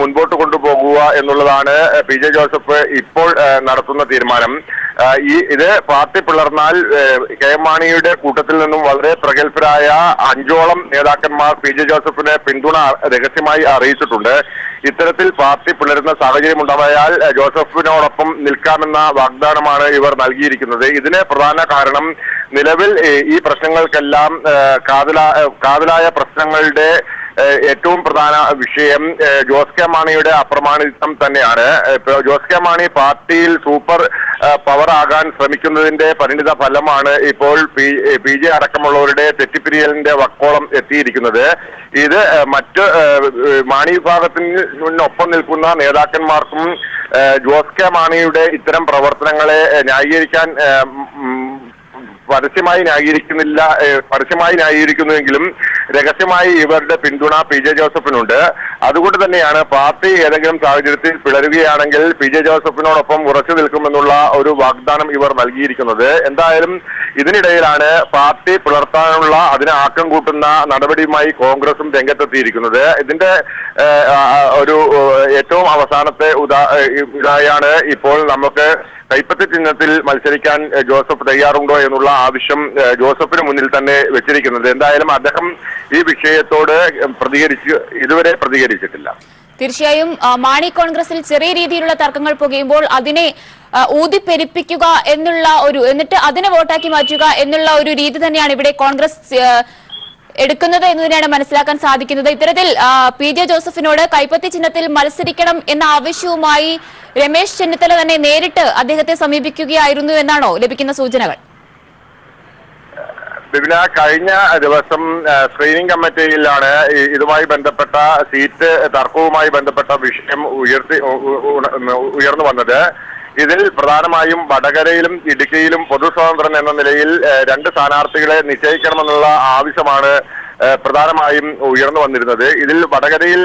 മുൻപോട്ട് കൊണ്ടുപോകുക എന്നുള്ളതാണ് PJ ജോസഫ് ഇപ്പോൾ നടത്തുന്ന തീരുമാനം. ഇത് പാർട്ടി പിളർന്നാൽ കെ എം മാണിയുടെ കൂട്ടത്തിൽ നിന്നും വളരെ പ്രഗത്ഭരായ 5ഓളം നേതാക്കന്മാർ പി ജെ ജോസഫിന് പിന്തുണ രഹസ്യമായി അറിയിച്ചിട്ടുണ്ട്. ഇത്തരത്തിൽ പാർട്ടി പിളരുന്ന സാഹചര്യം ഉണ്ടായാൽ ജോസഫിനോടൊപ്പം നിൽക്കാമെന്ന വാഗ്ദാനമാണ് ഇവർ നൽകിയിരിക്കുന്നത്. ഇതിന് പ്രധാന കാരണം നിലവിൽ ഈ പ്രശ്നങ്ങൾക്കെല്ലാം കാതലായ പ്രശ്നങ്ങളുടെ ഏറ്റവും പ്രധാന വിഷയം ജോസ് കെ മാണിയുടെ അപ്രമാണിത്വം തന്നെയാണ്. ജോസ് കെ മാണി പാർട്ടിയിൽ സൂപ്പർ പവർ ആകാൻ ശ്രമിക്കുന്നതിന്റെ പരിണിത ഫലമാണ് ഇപ്പോൾ പി ജെ അടക്കമുള്ളവരുടെ തെറ്റിപ്പിരിയലിന്റെ വക്കോളം എത്തിയിരിക്കുന്നത്. ഇത് മറ്റ് മാണി വിഭാഗത്തിനൊപ്പം നിൽക്കുന്ന നേതാക്കന്മാർക്കും ജോസ് കെ മാണിയുടെ ഇത്തരം പ്രവർത്തനങ്ങളെ ന്യായീകരിക്കാൻ പരസ്യമായി ന്യായീകരിക്കുന്നുവെങ്കിലും രഹസ്യമായി ഇവരുടെ പിന്തുണ പി ജെ ജോസഫിനുണ്ട്. അതുകൊണ്ട് തന്നെയാണ് പാർട്ടി ഏതെങ്കിലും സാഹചര്യത്തിൽ പിളരുകയാണെങ്കിൽ പി ജെ ജോസഫിനോടൊപ്പം ഉറച്ചു നിൽക്കുമെന്നുള്ള ഒരു വാഗ്ദാനം ഇവർ നൽകിയിരിക്കുന്നത്. എന്തായാലും ഇതിനിടയിലാണ് പാർട്ടി പിളർത്താനുള്ള അതിന് ആക്കം കൂട്ടുന്ന നടപടിയുമായി കോൺഗ്രസും രംഗത്തെത്തിയിരിക്കുന്നത്. ഇതിന്റെ ഒരു ഏറ്റവും അവസാനത്തെ ഇതായാണ് ഇപ്പോൾ നമുക്ക് കൈപ്പത്തി ചിഹ്നത്തിൽ മത്സരിക്കാൻ ജോസഫ് തയ്യാറുണ്ടോ എന്നുള്ള ആവശ്യം ജോസഫിന് മുന്നിൽ തന്നെ വെച്ചിരിക്കുന്നത്. എന്തായാലും അദ്ദേഹം ഈ വിഷയത്തോട് ഇതുവരെ പ്രതികരിച്ചിട്ടില്ല. തീർച്ചയായും മാണി കോൺഗ്രസിൽ ചെറിയ രീതിയിലുള്ള തർക്കങ്ങൾ പുകയുമ്പോൾ അതിനെ ഊതിപ്പെരിപ്പിക്കുക എന്നിട്ട് അതിനെ വോട്ടാക്കി മാറ്റുക എന്നുള്ള ഒരു രീതി തന്നെയാണ് ഇവിടെ കോൺഗ്രസ് എടുക്കുന്നത് എന്ന് തന്നെയാണ് മനസ്സിലാക്കാൻ സാധിക്കുന്നത്. ഇത്തരത്തിൽ പി ജെ ജോസഫിനോട് കൈപ്പത്തി ചിഹ്നത്തിൽ മത്സരിക്കണം എന്ന ആവശ്യവുമായി രമേശ് ചെന്നിത്തല തന്നെ നേരിട്ട് അദ്ദേഹത്തെ സമീപിക്കുകയായിരുന്നു എന്നാണോ ലഭിക്കുന്ന സൂചനകൾ? ബിബിന, കഴിഞ്ഞ ദിവസം സ്ക്രീനിംഗ് കമ്മിറ്റിയിലാണ് ഇതുമായി ബന്ധപ്പെട്ട സീറ്റ് തർക്കവുമായി ബന്ധപ്പെട്ട വിഷയം ഉയർന്നു വന്നത്. ഇതിൽ പ്രധാനമായും വടകരയിലും ഇടുക്കിയിലും പൊതുസ്വതന്ത്രൻ എന്ന നിലയിൽ 2 സ്ഥാനാർത്ഥികളെ നിശ്ചയിക്കണമെന്നുള്ള ആവശ്യമാണ് പ്രധാനമായും ഉയർന്നു വന്നിരുന്നത്. ഇതിൽ വടകരയിൽ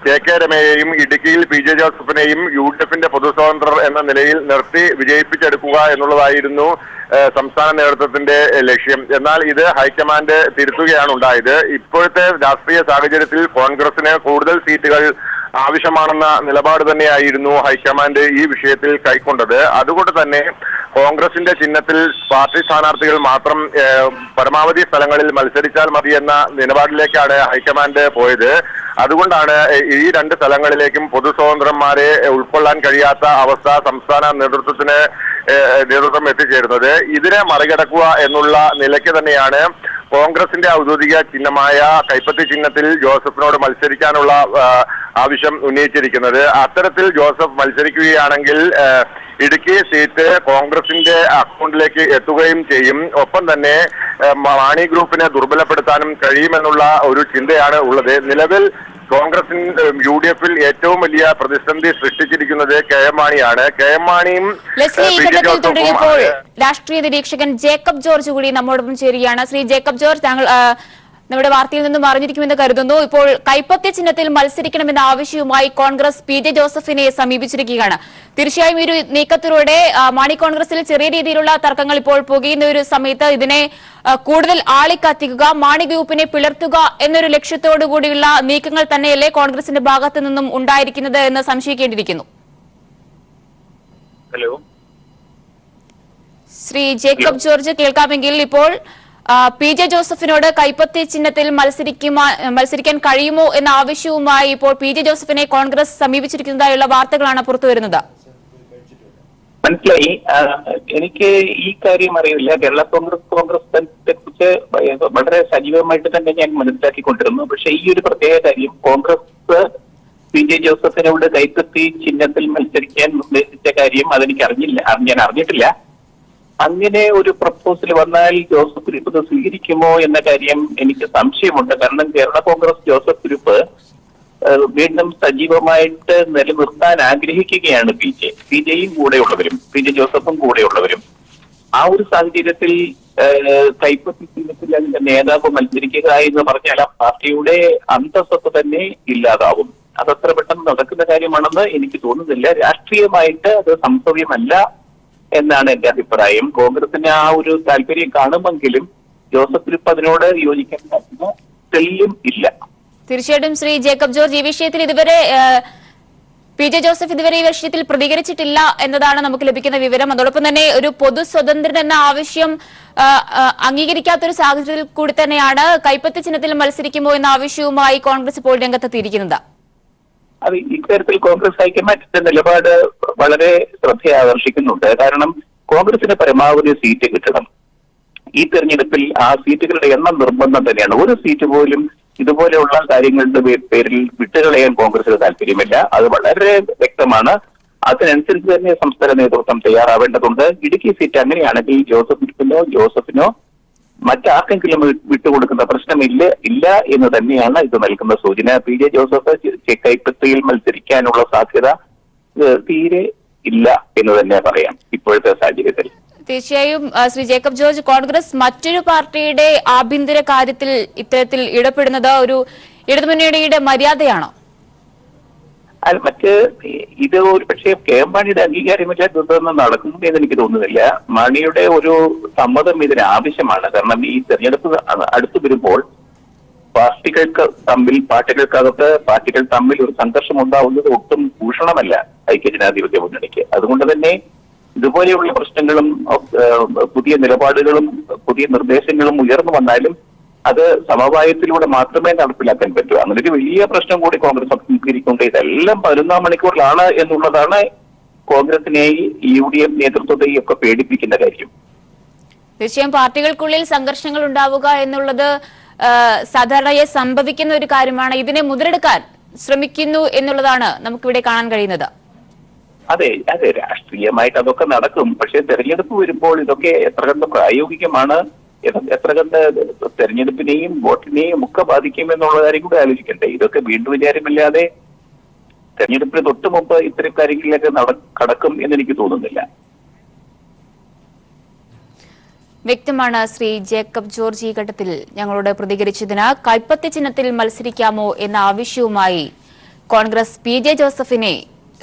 കെ രമയെയും ഇടുക്കിയിൽ പി ജെ ജോസഫിനെയും UDF-ന്റെ പൊതുസ്വതന്ത്രർ എന്ന നിലയിൽ നിർത്തി വിജയിപ്പിച്ചെടുക്കുക എന്നുള്ളതായിരുന്നു സംസ്ഥാന നേതൃത്വത്തിന്റെ ലക്ഷ്യം. എന്നാൽ ഇത് ഹൈക്കമാൻഡ് തിരുത്തുകയാണ് ഉണ്ടായത്. ഇപ്പോഴത്തെ രാഷ്ട്രീയ സാഹചര്യത്തിൽ കോൺഗ്രസിന് കൂടുതൽ സീറ്റുകൾ ആവശ്യമാണെന്ന നിലപാട് തന്നെയായിരുന്നു ഹൈക്കമാൻഡ് ഈ വിഷയത്തിൽ കൈക്കൊണ്ടത്. അതുകൊണ്ട് തന്നെ കോൺഗ്രസിന്റെ ചിഹ്നത്തിൽ പാർട്ടി സ്ഥാനാർത്ഥികൾ മാത്രം പരമാവധി സ്ഥലങ്ങളിൽ മത്സരിച്ചാൽ മതി എന്ന നിലപാടിലേക്കാണ് ഹൈക്കമാൻഡ് പോയത്. അതുകൊണ്ടാണ് ഈ 2 സ്ഥലങ്ങളിലേക്കും പൊതുസ്വതന്ത്രന്മാരെ ഉൾക്കൊള്ളാൻ കഴിയാത്ത അവസ്ഥ സംസ്ഥാന നേതൃത്വം എത്തിച്ചേരുന്നത്. ഇതിനെ മറികടക്കുക എന്നുള്ള നിലയ്ക്ക് തന്നെയാണ് കോൺഗ്രസിന്റെ ഔദ്യോഗിക ചിഹ്നമായ കൈപ്പത്തി ചിഹ്നത്തിൽ ജോസഫിനോട് മത്സരിക്കാനുള്ള ആവശ്യം ഉന്നയിച്ചിരിക്കുന്നത്. അത്തരത്തിൽ ജോസഫ് മത്സരിക്കുകയാണെങ്കിൽ ഇടുക്കി സീറ്റ് കോൺഗ്രസിന്റെ അക്കൗണ്ടിലേക്ക് എത്തുകയും ചെയ്യും. ഒപ്പം തന്നെ മാണി ഗ്രൂപ്പിനെ ദുർബലപ്പെടുത്താനും കഴിയുമെന്നുള്ള ഒരു ചിന്തയാണ് ഉള്ളത്. നിലവിൽ കോൺഗ്രസിന് UDF-ൽ ഏറ്റവും വലിയ പ്രതിസന്ധി സൃഷ്ടിച്ചിരിക്കുന്നത് കെ എം മാണിയാണ്. കെ എം മാണിയും രാഷ്ട്രീയ നിരീക്ഷകൻ ജേക്കബ് ജോർജ് കൂടി നമ്മോടൊപ്പം ചേരുകയാണ്. ശ്രീ ജേക്കബ് ജോർജ്, താങ്കൾ നമ്മുടെ വാർത്തയിൽ നിന്നും അറിഞ്ഞിരിക്കുമെന്ന് കരുതുന്നു. ഇപ്പോൾ കൈപ്പത്തി ചിഹ്നത്തിൽ മത്സരിക്കണമെന്ന ആവശ്യവുമായി കോൺഗ്രസ് പി ജെ ജോസഫിനെ സമീപിച്ചിരിക്കുകയാണ്. തീർച്ചയായും ഈ ഒരു നീക്കത്തിലൂടെ മാണി കോൺഗ്രസിൽ ചെറിയ രീതിയിലുള്ള തർക്കങ്ങൾ ഇപ്പോൾ പുകയുന്ന ഒരു സമയത്ത് ഇതിനെ കൂടുതൽ ആളിക്കത്തിക്കുക, മാണി ഗ്രൂപ്പിനെ പിളർത്തുക എന്നൊരു ലക്ഷ്യത്തോടു കൂടിയുള്ള നീക്കങ്ങൾ തന്നെയല്ലേ കോൺഗ്രസിന്റെ ഭാഗത്തു നിന്നും ഉണ്ടായിരിക്കുന്നത് എന്ന് സംശയിക്കേണ്ടിയിരിക്കുന്നു. ഹലോ, ശ്രീ ജേക്കബ് ജോർജ്, കേൾക്കാമെങ്കിൽ ഇപ്പോൾ പി ജെ ജോസഫിനോട് കൈപ്പത്തി ചിഹ്നത്തിൽ മത്സരിക്കാൻ കഴിയുമോ എന്ന ആവശ്യവുമായി ഇപ്പോൾ പി ജെ ജോസഫിനെ കോൺഗ്രസ് സമീപിച്ചിരിക്കുന്നതായുള്ള വാർത്തകളാണ് പുറത്തുവരുന്നത്. മനസ്സിലായി. എനിക്ക് ഈ കാര്യം അറിയില്ല. കേരള കോൺഗ്രസിനെ കുറിച്ച് വളരെ സജീവമായിട്ട് തന്നെ ഞാൻ മനസ്സിലാക്കിക്കൊണ്ടിരുന്നു. പക്ഷെ ഈ ഒരു പ്രത്യേക കാര്യം കോൺഗ്രസ് പി ജെ ജോസഫിനോട് കൈപ്പത്തി ചിഹ്നത്തിൽ മത്സരിക്കാൻ നിർദ്ദേശിച്ച കാര്യം ഞാൻ അറിഞ്ഞിട്ടില്ല. അങ്ങനെ ഒരു പ്രപ്പോസൽ വന്നാൽ ജോസഫ് ഗ്രൂപ്പ് അത് സ്വീകരിക്കുമോ എന്ന കാര്യം എനിക്ക് സംശയമുണ്ട്. കാരണം കേരള കോൺഗ്രസ് ജോസഫ് ഗ്രൂപ്പ് വീണ്ടും സജീവമായിട്ട് നിലനിർത്താൻ ആഗ്രഹിക്കുകയാണ്. പി ജെയും കൂടെയുള്ളവരും പി ജെ ജോസഫും കൂടെയുള്ളവരും. ആ ഒരു സാഹചര്യത്തിൽ കൈപ്പത്തി ചിഹ്നത്തിൽ അതിന്റെ നേതാവ് മത്സരിക്കുക എന്ന് പറഞ്ഞാൽ ആ പാർട്ടിയുടെ അന്തസ്സത്ത് തന്നെ ഇല്ലാതാവും. അതത്ര പെട്ടെന്ന് നടക്കുന്ന കാര്യമാണെന്ന് എനിക്ക് തോന്നുന്നില്ല. രാഷ്ട്രീയമായിട്ട് അത് സംഭവ്യമല്ല എന്നാണ് എന്റെ അഭിപ്രായം. കോൺഗ്രസിന് ആ ഒരു താല്പര്യം കാണുമെങ്കിലും ജോസഫ് ഗ്രൂപ്പ് അതിനോട് യോജിക്കാൻ തെളിയും ഇല്ല. തീർച്ചയായിട്ടും ശ്രീ ജേക്കബ് ജോർജ്, ഈ വിഷയത്തിൽ ഇതുവരെ പി ജെ ജോസഫ് ഇതുവരെ ഈ വിഷയത്തിൽ പ്രതികരിച്ചിട്ടില്ല എന്നതാണ് നമുക്ക് ലഭിക്കുന്ന വിവരം. അതോടൊപ്പം തന്നെ ഒരു പൊതു സ്വതന്ത്രൻ എന്ന ആവശ്യം അംഗീകരിക്കാത്തൊരു സാഹചര്യത്തിൽ കൂടി തന്നെയാണ് കൈപ്പത്തി ചിഹ്നത്തിൽ മത്സരിക്കുമോ എന്ന ആവശ്യവുമായി കോൺഗ്രസ് ഇപ്പോൾ രംഗത്തെത്തിയിരിക്കുന്നത്. അത് ഇക്കാര്യത്തിൽ കോൺഗ്രസ് ഹൈക്കമാൻഡിന്റെ നിലപാട് വളരെ ശ്രദ്ധയാകർഷിക്കുന്നുണ്ട്. കാരണം കോൺഗ്രസിന് പരമാവധി സീറ്റ് കിട്ടണം. ഈ തെരഞ്ഞെടുപ്പിൽ ആ സീറ്റുകളുടെ എണ്ണം നിർബന്ധം തന്നെയാണ്. ഒരു സീറ്റ് പോലും ഇതുപോലെയുള്ള കാര്യങ്ങളുടെ പേരിൽ വിട്ടുകളയാൻ കോൺഗ്രസിന് താല്പര്യമില്ല. അത് വളരെ വ്യക്തമാണ്. അതിനനുസരിച്ച് തന്നെ സംസ്ഥാന നേതൃത്വം തയ്യാറാവേണ്ടതുണ്ട്. ഇടുക്കി സീറ്റ് അങ്ങനെയാണെങ്കിൽ ജോസഫിനോ മറ്റാർക്കെങ്കിലും വിട്ടുകൊടുക്കുന്ന പ്രശ്നമില്ല എന്ന് തന്നെയാണ് ഇത് നൽകുന്ന സൂചന. പി ജെ ജോസഫ് കൈപ്പത്തിയിൽ മത്സരിക്കാനുള്ള സാധ്യത തീരെ ഇല്ല എന്ന് തന്നെ പറയാം ഇപ്പോഴത്തെ സാഹചര്യത്തിൽ. തീർച്ചയായും ശ്രീ ജേക്കബ് ജോർജ്, കോൺഗ്രസ് മറ്റൊരു പാർട്ടിയുടെ ആഭ്യന്തര കാര്യത്തിൽ ഇത്തരത്തിൽ ഇടപെടുന്നത് ഒരു ഇടതുമുന്നണിയുടെ മര്യാദയാണോ? ഇത് ഒരു പക്ഷേ കെ എം മാണിയുടെ അംഗീകാരമില്ലാത്തതൊന്നും നടക്കുന്നു എന്ന് എനിക്ക് തോന്നുന്നില്ല. മാണിയുടെ ഒരു സമ്മതം ഇതിന് ആവശ്യമാണ്. കാരണം ഈ തെരഞ്ഞെടുപ്പ് അടുത്തു വരുമ്പോൾ പാർട്ടികൾ തമ്മിൽ ഒരു സംഘർഷം ഉണ്ടാവുന്നത് ഒട്ടും ഭൂഷണമല്ല ഐക്യജനാധിപത്യ മുന്നണിക്ക്. അതുകൊണ്ട് തന്നെ ഇതുപോലെയുള്ള പ്രശ്നങ്ങളും പുതിയ നിലപാടുകളും പുതിയ നിർദ്ദേശങ്ങളും ഉയർന്നു വന്നാലും അത് സമവായത്തിലൂടെ മാത്രമേ നടപ്പിലാക്കാൻ പറ്റൂ. അങ്ങനൊരു വലിയ പ്രശ്നം കൂടി കോൺഗ്രസ് അഭിമുഖീകരിക്കുന്നുണ്ട്. ഇതെല്ലാം 11 മണിക്കൂറിലാണ് എന്നുള്ളതാണ് കോൺഗ്രസിനെയും UDF നേതൃത്വത്തെയും ഒക്കെ പേടിപ്പിക്കുന്ന കാര്യം. തീർച്ചയായും പാർട്ടികൾക്കുള്ളിൽ സംഘർഷങ്ങൾ ഉണ്ടാവുക എന്നുള്ളത് സാധാരണയായി സംഭവിക്കുന്ന ഒരു കാര്യമാണ്. ഇതിനെ മുതലെടുക്കാൻ ശ്രമിക്കുന്നു എന്നുള്ളതാണ് നമുക്കിവിടെ കാണാൻ കഴിയുന്നത്. അതെ, രാഷ്ട്രീയമായിട്ട് അതൊക്കെ നടക്കും. പക്ഷെ തെരഞ്ഞെടുപ്പ് വരുമ്പോൾ ഇതൊക്കെ എത്ര കണ്ട് പ്രായോഗികമാണ്, എത്ര കണ്ട് തെരഞ്ഞെടുപ്പിനെയും വോട്ടിനെയും ഒക്കെ ബാധിക്കും എന്നുള്ള കാര്യം കൂടെ ആലോചിക്കണ്ടേ. ഇതൊക്കെ വീണ്ടും വിചാരമില്ലാതെ തെരഞ്ഞെടുപ്പിന് തൊട്ട് മുമ്പ് ഇത്തരം കാര്യങ്ങളിലൊക്കെ കടക്കും എന്നെനിക്ക് തോന്നുന്നില്ല. വ്യക്തമാണ്. ശ്രീ ജേക്കബ് ജോർജ് ഈ ഘട്ടത്തിൽ ഞങ്ങളോട് പ്രതികരിച്ചതിന് കൈപ്പത്തി ചിഹ്നത്തിൽ മത്സരിക്കാമോ എന്ന ആവശ്യവുമായി കോൺഗ്രസ് പി ജെ ജോസഫിനെ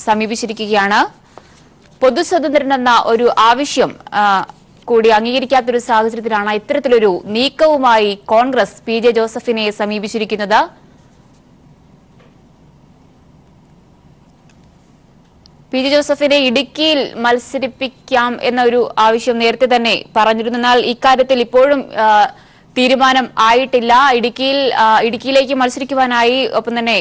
സമീപിച്ചിരിക്കുകയാണ്. പൊതുസ്വതന്ത്രൻ എന്ന ഒരു ആവശ്യം കൂടി അംഗീകരിക്കാത്തൊരു സാഹചര്യത്തിലാണ് ഇത്തരത്തിലൊരു നീക്കവുമായി കോൺഗ്രസ് പി ജെ ജോസഫിനെ സമീപിച്ചിരിക്കുന്നത്. പി ജെ ജോസഫിനെ ഇടുക്കിയിൽ മത്സരിപ്പിക്കാം എന്ന ഒരു ആവശ്യം നേരത്തെ തന്നെ പറഞ്ഞിരുന്നു. എന്നാൽ ഇക്കാര്യത്തിൽ ഇപ്പോഴും തീരുമാനം ആയിട്ടില്ല. ഇടുക്കിയിലേക്ക് മത്സരിക്കുവാനായി. ഒപ്പം തന്നെ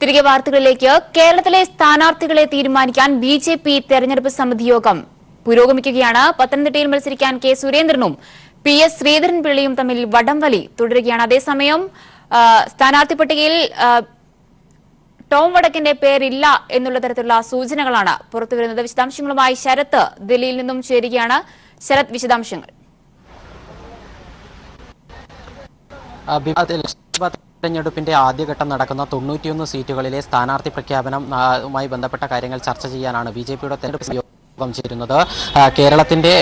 തിരികെ വാർത്തകളിലേക്ക്. കേരളത്തിലെ സ്ഥാനാർത്ഥികളെ തീരുമാനിക്കാൻ BJP തെരഞ്ഞെടുപ്പ് സമിതി യോഗം പുരോഗമിക്കുകയാണ്. പത്തനംതിട്ടയിൽ മത്സരിക്കാൻ കെ സുരേന്ദ്രനും PS ശ്രീധരൻപിള്ളയും തമ്മിൽ വടംവലി തുടരുകയാണ്. അതേസമയം സ്ഥാനാർത്ഥി പട്ടികയിൽ ടോം വടക്കിന്റെ പേരില്ല എന്നുള്ള തരത്തിലുള്ള സൂചനകളാണ് പുറത്തുവരുന്നത്. വിശദാംശങ്ങളുമായി ശരത്ത് ദില്ലിയിൽ നിന്നും ചേരുകയാണ്. ശരത്, വിശദാംശങ്ങൾ. തെരഞ്ഞെടുപ്പിന്റെ ആദ്യഘട്ടം നടക്കുന്ന 91 സീറ്റുകളിലെ സ്ഥാനാർത്ഥി പ്രഖ്യാപനവുമായി ബന്ധപ്പെട്ട കാര്യങ്ങൾ ചർച്ച ചെയ്യാനാണ് BJPയുടെ തെരഞ്ഞെടുപ്പ് യോഗം ചേരുന്നത്. കേരളത്തിന്റെ